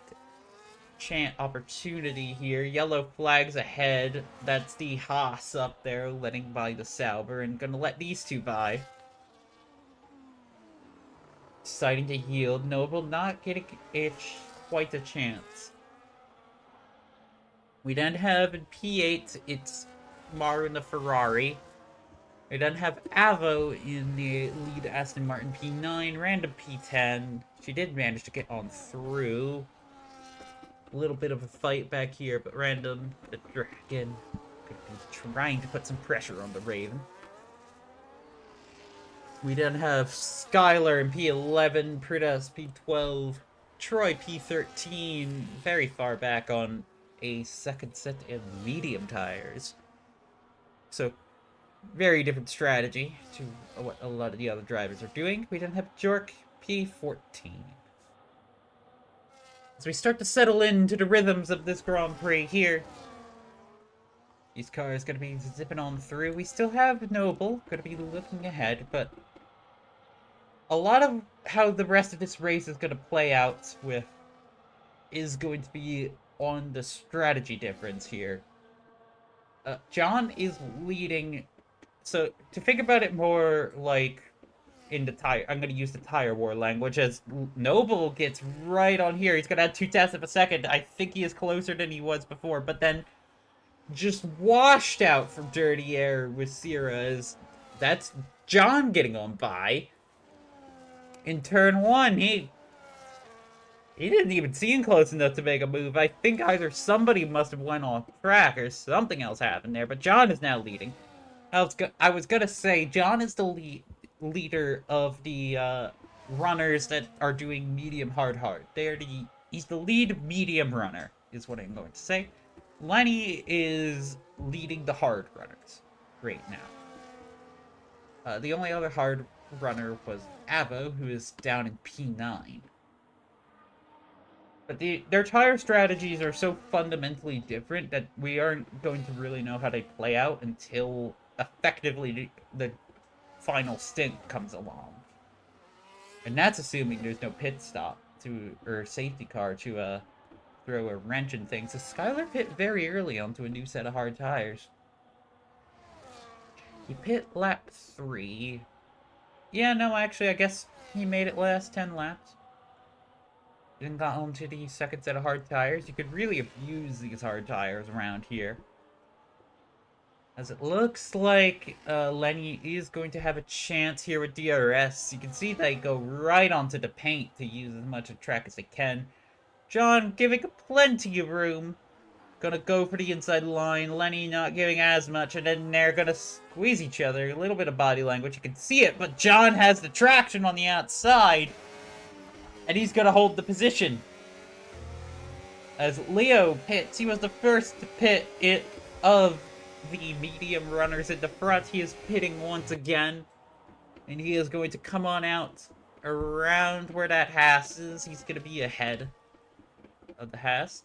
chant opportunity here. Yellow flags ahead. That's the Haas up there letting by the Sauber, and gonna let these two by. Deciding to yield. Noble not getting quite a chance. We then have in P8, it's Maru in the Ferrari. We then have Avo in the lead Aston Martin P9, Random P10. She did manage to get on through. A little bit of a fight back here, but Random, the Dragon, could be trying to put some pressure on the Raven. We then have Skylar in P11, Pridas P12, Troy P13, very far back on a second set of medium tires. So, very different strategy to what a lot of the other drivers are doing. We then have Jork P14. As we start to settle into the rhythms of this Grand Prix here, these cars going to be zipping on through. We still have Noble, going to be looking ahead, but a lot of how the rest of this race is going to play out with is going to be on the strategy difference here. John is leading, so to think about it more like in the tire, I'm going to use the tire war language, as Noble gets right on here. He's going to add 2 tenths of a second. I think he is closer than he was before, but then just washed out from dirty air with Sierra. That's John getting on by. In turn 1, he didn't even seem close enough to make a move. I think either somebody must have went off track or something else happened there, but John is now leading. I was gonna say, John is the leader of the runners that are doing medium hard. He's the lead medium runner, is what I'm going to say. Lenny is leading the hard runners right now. The only other hard runner was Avo, who is down in P9. But their tire strategies are so fundamentally different that we aren't going to really know how they play out until effectively the final stint comes along. And that's assuming there's no pit stop or safety car to throw a wrench in things. So Skylar pit very early onto a new set of hard tires. He pit lap 3. Yeah, no, actually, I guess he made it last 10 laps. and got onto the second set of hard tires. You could really abuse these hard tires around here. As it looks like Lenny is going to have a chance here with DRS. You can see they go right onto the paint to use as much of track as they can. John giving plenty of room. Gonna go for the inside line. Lenny not giving as much, and then they're gonna squeeze each other. A little bit of body language, you can see it, but John has the traction on the outside. And he's gonna hold the position. As Leo pits, he was the first to pit it of the medium runners at the front. He is pitting once again. And he is going to come on out around where that Haas is. He's gonna be ahead of the Haas.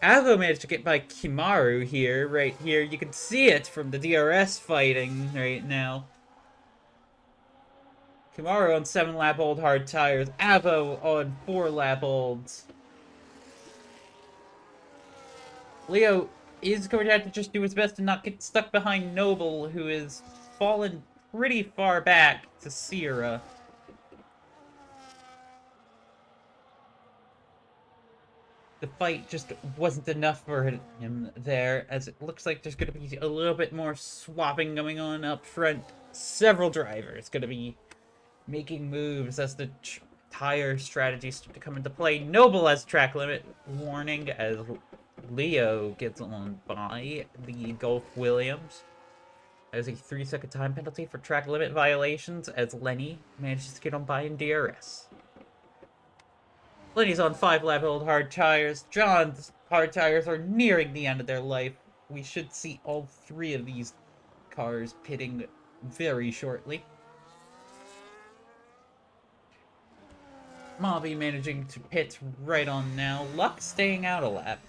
Avo managed to get by Kimaru here, right here. You can see it from the DRS fighting right now. Kimaru on 7-lap-old hard tires. Avo on 4-lap-olds. Leo is going to have to just do his best to not get stuck behind Noble, who is fallen pretty far back to Sierra. The fight just wasn't enough for him there, as it looks like there's going to be a little bit more swapping going on up front. Several drivers going to be making moves as the tire strategies start to come into play. Noble has track limit warning as Leo gets on by the Gulf Williams. There's a 3-second time penalty for track limit violations as Lenny manages to get on by in DRS. Lenny's on 5-lap-old hard tires. John's hard tires are nearing the end of their life. We should see all 3 of these cars pitting very shortly. Mavi managing to pit right on now. Luck staying out a lap.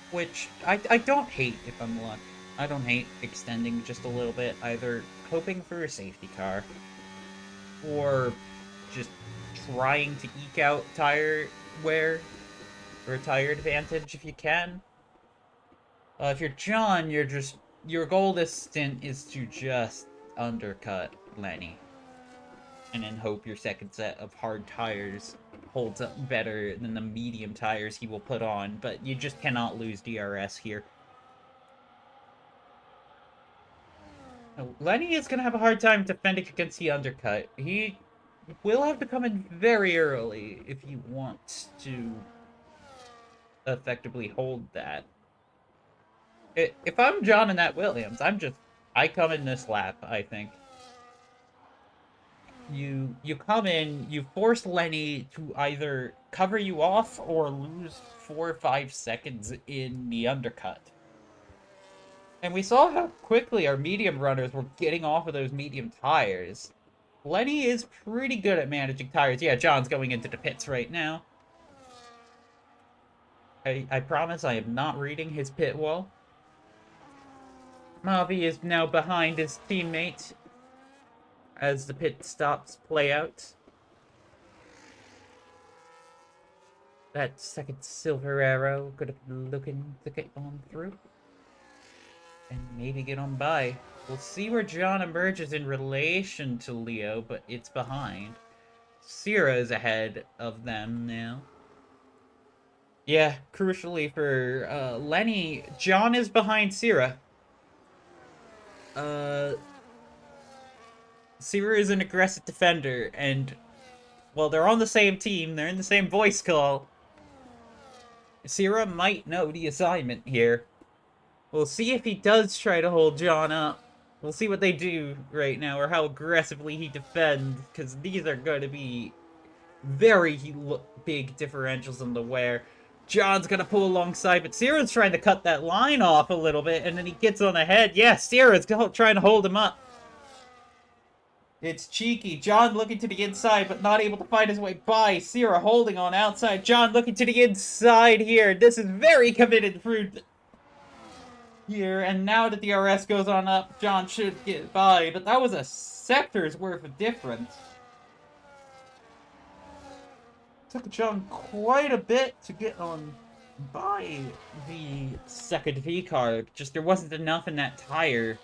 Which, I don't hate if I'm Luck. I don't hate extending just a little bit, either hoping for a safety car, or just trying to eke out tire wear, or a tire advantage if you can. If you're John, your goal this stint is to just undercut Lenny. And then hope your second set of hard tires holds up better than the medium tires he will put on, but you just cannot lose DRS here. Lenny is going to have a hard time defending against the undercut. He will have to come in very early if he wants to effectively hold that. If I'm John in that Williams, I come in this lap, I think. You come in, you force Lenny to either cover you off or lose 4 or 5 seconds in the undercut. And we saw how quickly our medium runners were getting off of those medium tires. Lenny is pretty good at managing tires. Yeah, John's going into the pits right now. I promise I am not reading his pit wall. Mavi is now behind his teammate as the pit stops play out. That second silver arrow could have been looking to get on through. And maybe get on by. We'll see where John emerges in relation to Leo, but it's behind. Sierra is ahead of them now. Yeah, crucially for Lenny, John is behind Sierra. Sierra is an aggressive defender, and while they're on the same team, they're in the same voice call. Sierra might know the assignment here. We'll see if he does try to hold John up. We'll see what they do right now, or how aggressively he defends, because these are going to be very big differentials in the wear. John's going to pull alongside, but Sierra's trying to cut that line off a little bit, and then he gets on ahead. Yeah, Sierra's trying to hold him up. It's cheeky. John looking to the inside, but not able to find his way by. Sierra holding on outside. John looking to the inside here. This is very committed fruit here, and now that the DRS goes on up, John should get by, but that was a sector's worth of difference. Took John quite a bit to get on by the second V car. Just there wasn't enough in that tire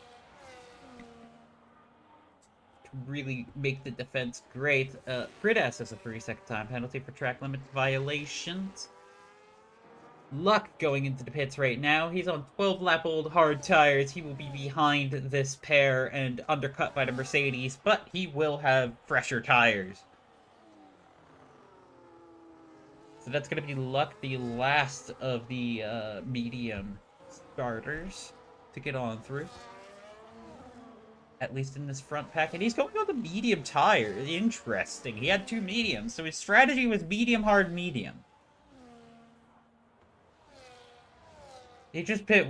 to really make the defense great. Prix has a 3-second time penalty for track limit violations. Luck going into the pits right now. He's on 12-lap-old hard tires. He will be behind this pair and undercut by the Mercedes, but he will have fresher tires. So that's going to be Luck, the last of the medium starters to get on through. At least in this front pack. And he's going on the medium tire. Interesting. He had 2 mediums, so his strategy was medium, hard, medium. He just pit...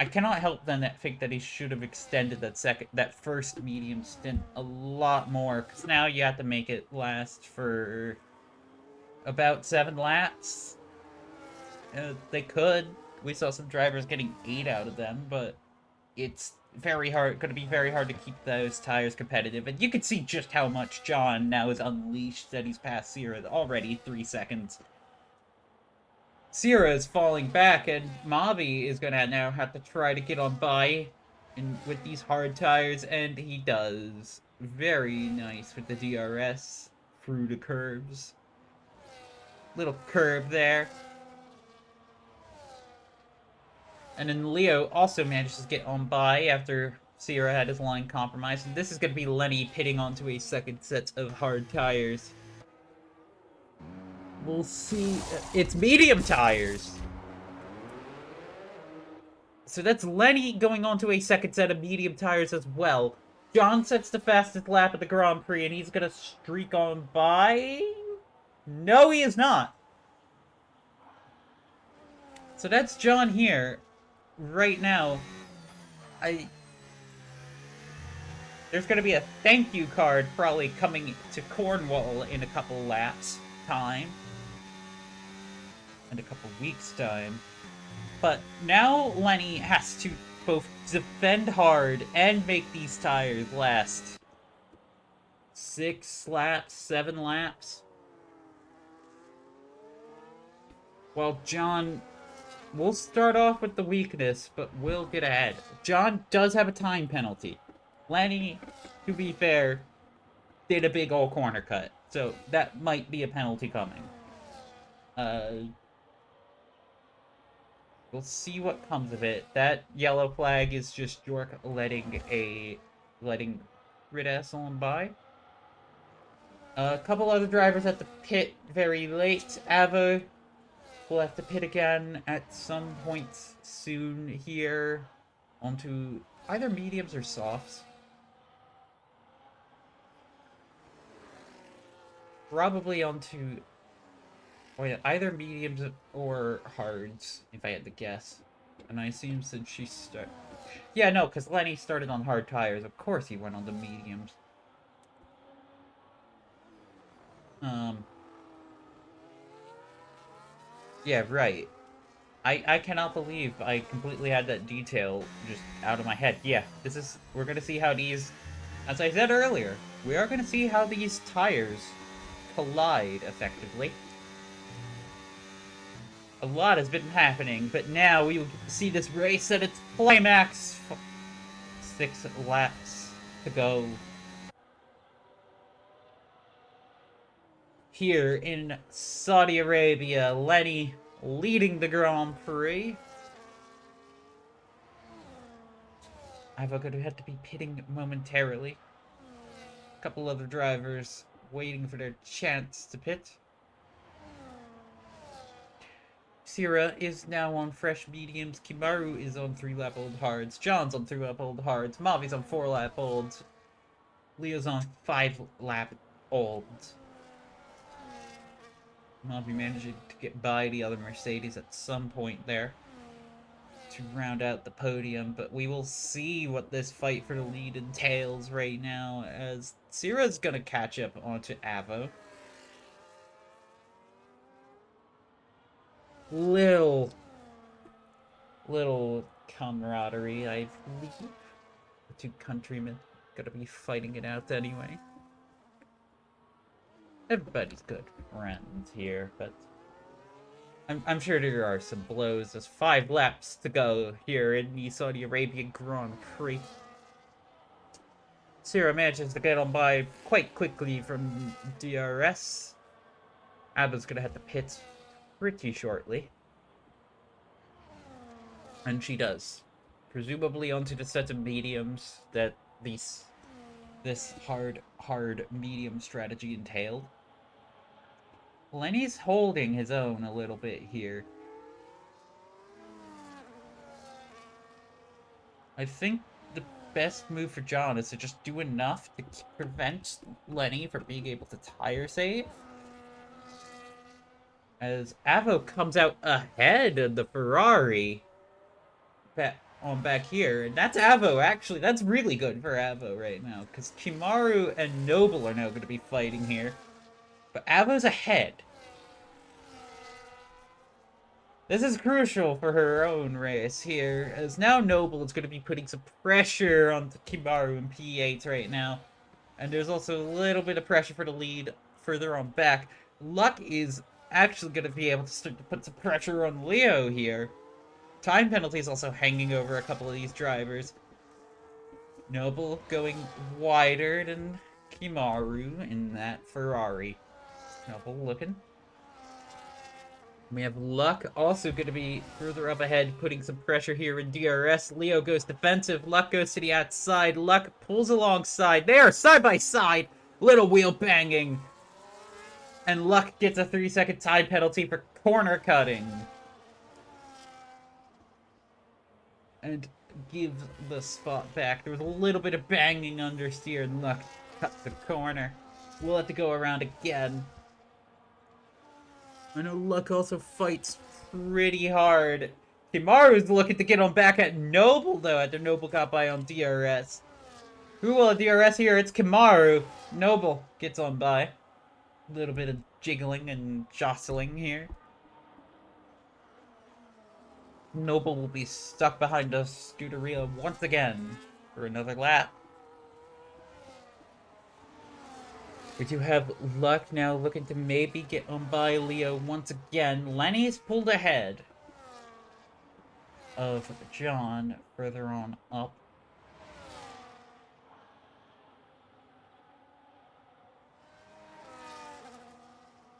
I cannot help then think that he should have extended that first medium stint a lot more, because now you have to make it last for about 7 laps. They could. We saw some drivers getting 8 out of them, but it's going to be very hard to keep those tires competitive. And you can see just how much John now is unleashed that he's past Sierra already 3 seconds. Sierra is falling back, and Mavi is going to now have to try to get on by with these hard tires, and he does. Very nice with the DRS through the curves. Little curb there. And then Leo also manages to get on by after Sierra had his line compromised. And this is going to be Lenny pitting onto a second set of hard tires. We'll see. It's medium tires. So that's Lenny going on to a second set of medium tires as well. John sets the fastest lap of the Grand Prix, and he's going to streak on by. No, he is not. So that's John here. Right now, there's going to be a thank you card probably coming to Cornwall in a couple laps time. And a couple weeks time. But now Lenny has to both defend hard and make these tires last 6 laps, 7 laps. While John... We'll start off with the weakness, but we'll get ahead. John does have a time penalty. Lenny, to be fair, did a big old corner cut. So that might be a penalty coming. We'll see what comes of it. That yellow flag is just York letting Ridas on by. A couple other drivers at the pit very late. Avo will have to pit again at some point soon here onto either mediums or softs. Probably onto either mediums or hards, if I had to guess. And I assume since she started... Yeah, no, because Lenny started on hard tires. Of course he went on the mediums. Yeah, right. I cannot believe I completely had that detail just out of my head. Yeah, we're gonna see how these... As I said earlier, we are gonna see how these tires collide effectively. A lot has been happening, but now we will see this race at its climax. 6 laps to go. Here in Saudi Arabia, Lenny leading the Grand Prix. I've going to have to be pitting momentarily. A couple other drivers waiting for their chance to pit. Sierra is now on fresh mediums. Kimaru is on 3-lap-old hards. John's on 3-lap-old hards. Mavi's on 4-lap-olds. Leo's on 5-lap-olds. Mavi managing to get by the other Mercedes at some point there to round out the podium, but we will see what this fight for the lead entails right now, as Sierra's gonna catch up onto Avo. Little camaraderie, I believe. The 2 countrymen gotta be fighting it out anyway. Everybody's good friends here, but I'm sure there are some blows. There's 5 laps to go here in the Saudi Arabian Grand Prix. Sierra manages to get on by quite quickly from DRS. Abba's gonna hit the pits pretty shortly. And she does. Presumably onto the set of mediums that this hard medium strategy entailed. Lenny's holding his own a little bit here. I think the best move for John is to just do enough to prevent Lenny from being able to tire save. As Avo comes out ahead of the Ferrari back here. And that's Avo, actually. That's really good for Avo right now. Because Kimaru and Noble are now going to be fighting here. But Avo's ahead. This is crucial for her own race here, as now Noble is going to be putting some pressure on Kimaru and P8 right now. And there's also a little bit of pressure for the lead further on back. Luck is actually going to be able to start to put some pressure on Leo here. Time penalty is also hanging over a couple of these drivers. Noble going wider than Kimaru in that Ferrari. Noble looking. We have Luck also going to be further up ahead, putting some pressure here in DRS. Leo goes defensive. Luck goes to the outside. Luck pulls alongside. They are side by side. Little wheel banging. And Luck gets a 3-second time penalty for corner cutting. And gives the spot back. There was a little bit of banging understeer, and Luck cut the corner. We'll have to go around again. I know Luck also fights pretty hard. Kimaru's looking to get on back at Noble, though, after Noble got by on DRS. Who will DRS here? It's Kimaru. Noble gets on by. A little bit of jiggling and jostling here. Noble will be stuck behind a Scuderia once again for another lap. We do have Luck now looking to maybe get on by Leo once again. Lenny's pulled ahead of John further on up.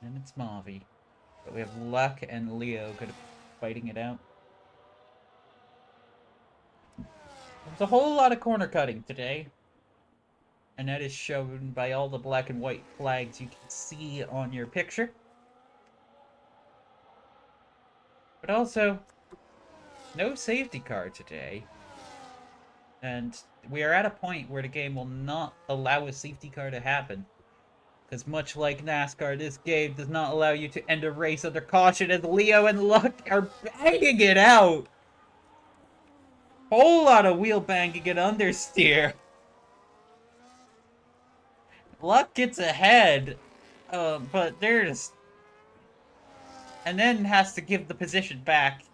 And it's Mavi. But we have Luck and Leo kind of fighting it out. There's a whole lot of corner cutting today. And that is shown by all the black and white flags you can see on your picture. But also, no safety car today. And we are at a point where the game will not allow a safety car to happen. Because much like NASCAR, this game does not allow you to end a race under caution, as Leo and Luck are banging it out. Whole lot of wheel banging and understeer. Luck gets ahead, but there's... And then has to give the position back.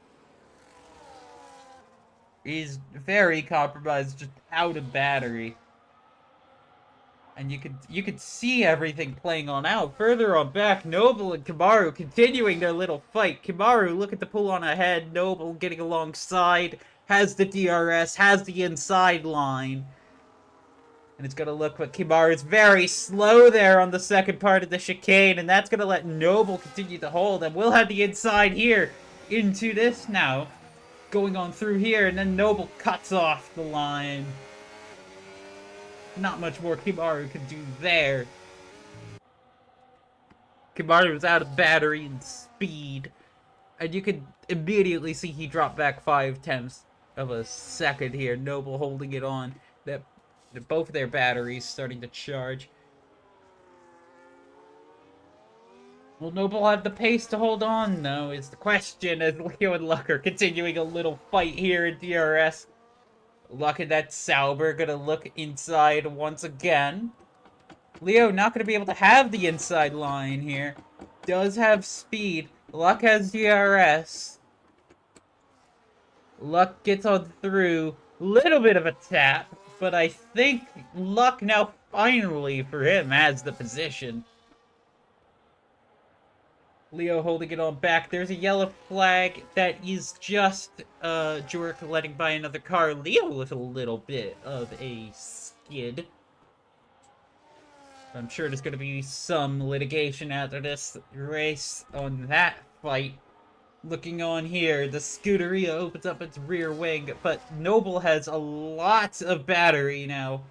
He's very compromised, just out of battery. And you could see everything playing on out. Further on back, Noble and Kimaru continuing their little fight. Kimaru looking to pull on ahead. Noble getting alongside. Has the DRS, has the inside line. And it's going to look like Kimaru's very slow there on the second part of the chicane. And that's going to let Noble continue to hold. And we'll have the inside here into this now. Going on through here. And then Noble cuts off the line. Not much more Kimaru can do there. Kimaru was out of battery and speed. And you could immediately see he dropped back 5/10 of a second here. Noble holding it on. That both of their batteries starting to charge. Will Noble have the pace to hold on? No, is the question, as Leo and Luck are continuing a little fight here in DRS. Luck and that Sauber gonna look inside once again. Leo not gonna be able to have the inside line here. Does have speed. Luck has DRS. Luck gets on through. Little bit of a tap. But I think Luck now finally for him has the position. Leo holding it on back. There's a yellow flag that is just Jork letting by another car. Leo with a little bit of a skid. I'm sure there's going to be some litigation after this race on that fight. Looking on here, the Scuderia opens up its rear wing, but Noble has a lot of battery now.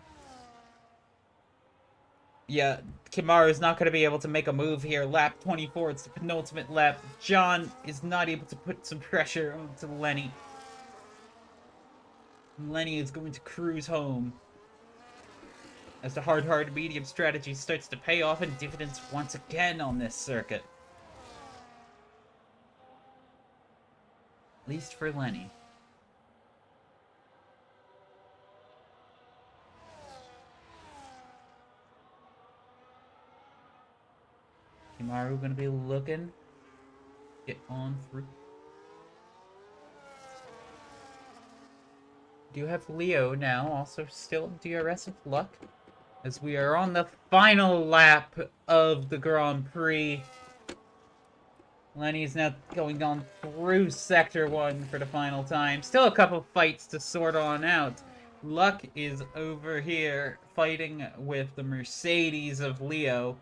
Yeah, Kimaru's not going to be able to make a move here. Lap 24, it's the penultimate lap. John is not able to put some pressure onto Lenny. Lenny is going to cruise home as the hard medium strategy starts to pay off in dividends once again on this circuit. At least for Lenny. Kimaru gonna be looking. Get on through. Do have Leo now, also still DRS with luck. As we are on the final lap of the Grand Prix. Lenny is now going on through Sector 1 for the final time. Still a couple fights to sort on out. Luck is over here fighting with the Mercedes of Leo.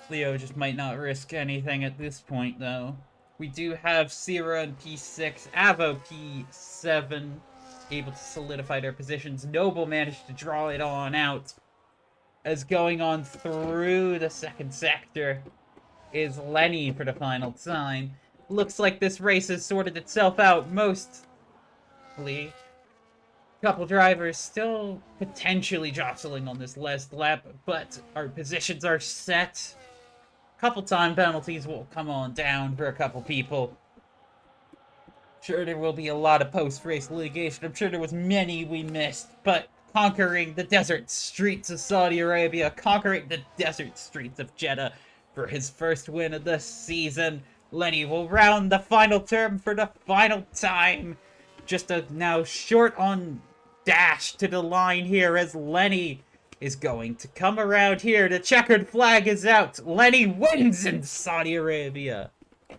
Leo just might not risk anything at this point, though. We do have Sierra in P6, Avo P7, able to solidify their positions. Noble managed to draw it on out. As going on through the second sector is Lenny for the final time. Looks like this race has sorted itself out mostly. Couple drivers still potentially jostling on this last lap, but our positions are set. Couple time penalties will come on down for a couple people. Sure, there will be a lot of post-race litigation. I'm sure there was many we missed, but conquering the desert streets of Saudi Arabia, conquering the desert streets of Jeddah for his first win of the season, Lenny will round the final turn for the final time. Just a now short on dash to the line here as Lenny is going to come around here. The checkered flag is out. Lenny wins in Saudi Arabia.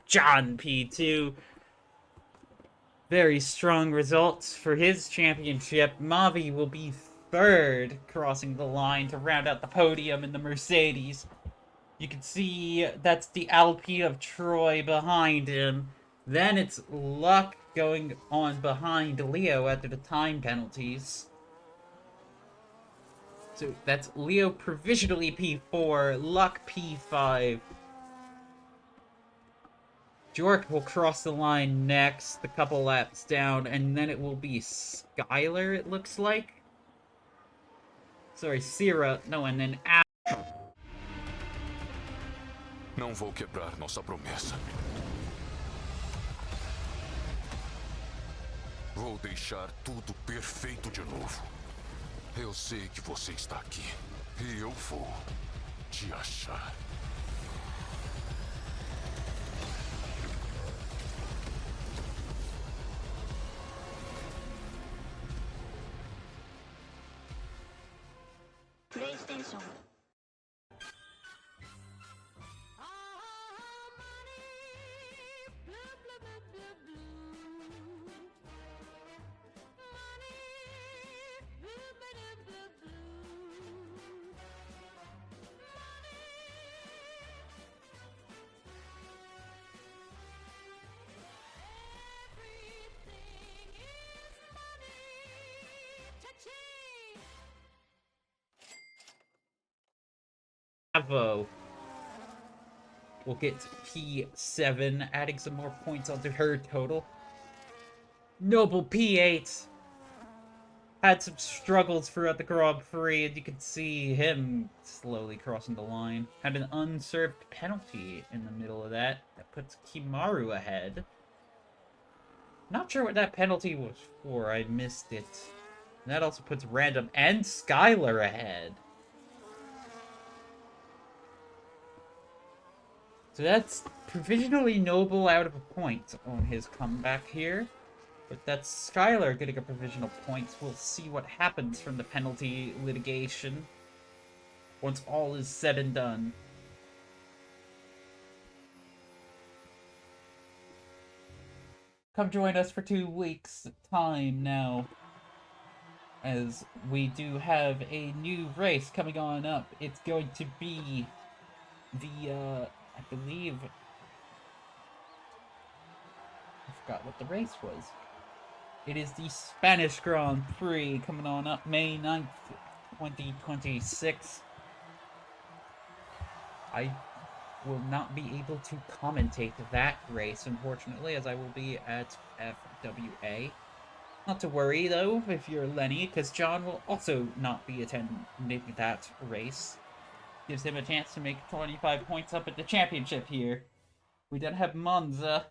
John P2. Very strong results for his championship. Mavi will be third, crossing the line to round out the podium in the Mercedes. You can see that's the Alpine of Troy behind him. Then it's Luck going on behind Leo after the time penalties. So that's Leo provisionally P4, Luck P5. Jork will cross the line next, a couple laps down, and then it will be Skylar, it looks like. Sorry, Sierra, no, and then Não vou quebrar nossa promessa. Vou deixar tudo perfeito de novo. Eu sei que você está aqui. E eu vou te achar. PlayStation. Avo will get P7, adding some more points onto her total. Noble P8 had some struggles throughout the Grand Prix, and you can see him slowly crossing the line. Had an unserved penalty in the middle of that. That puts Kimaru ahead. Not sure what that penalty was for. I missed it. And that also puts Random and Skylar ahead. So that's provisionally Noble out of a point on his comeback here. But that's Skylar getting a provisional point. We'll see what happens from the penalty litigation once all is said and done. Come join us for 2 weeks' time now. as we do have a new race coming on up. It's going to be the, I believe, I forgot what the race was. It is the Spanish Grand Prix coming on up May 9th, 2026. I will not be able to commentate that race, unfortunately, as I will be at FWA. Not to worry, though, if you're Lenny, because John will also not be attending that race. Gives him a chance to make 25 points up at the championship here. We then have Monza.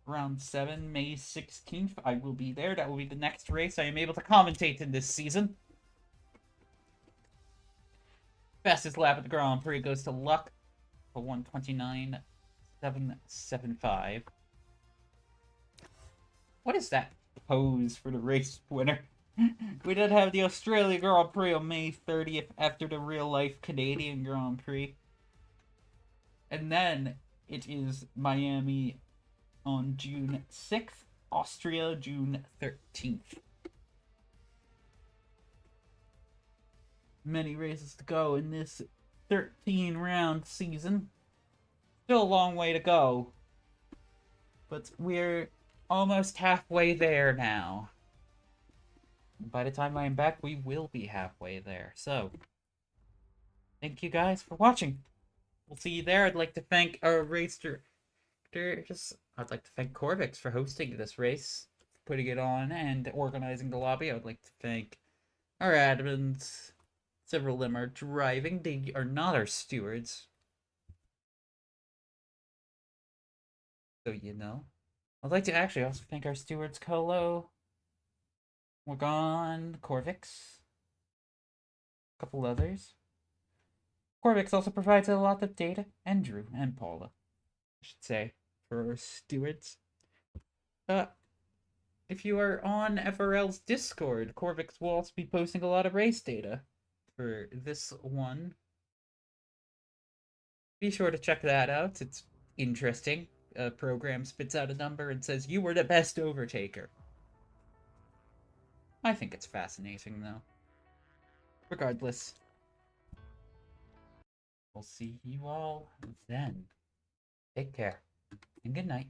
Round 7, May 16th. I will be there. That will be the next race I am able to commentate in this season. Fastest lap at the Grand Prix goes to Luck for 1:29.775. What is that pose for the race winner? We did have the Australia Grand Prix on May 30th after the real-life Canadian Grand Prix. And then it is Miami on June 6th, Austria June 13th. Many races to go in this 13-round season. Still a long way to go, but we're almost halfway there now. By the time I'm back, we will be halfway there. So, thank you guys for watching. We'll see you there. I'd like to thank our race directors. I'd like to thank Corvix for hosting this race, putting it on, and organizing the lobby. I would like to thank our admins. Several of them are driving. They are not our stewards. So you know. I'd like to actually also thank our stewards, Colo, Morgan, Corvix, a couple others. Corvix also provides a lot of data, and Drew and Paula, I should say, for our stewards. If you are on FRL's Discord, Corvix will also be posting a lot of race data for this one. Be sure to check that out. It's interesting. A program spits out a number and says, you were the best overtaker. I think it's fascinating, though. Regardless, we'll see you all then. Take care, and good night.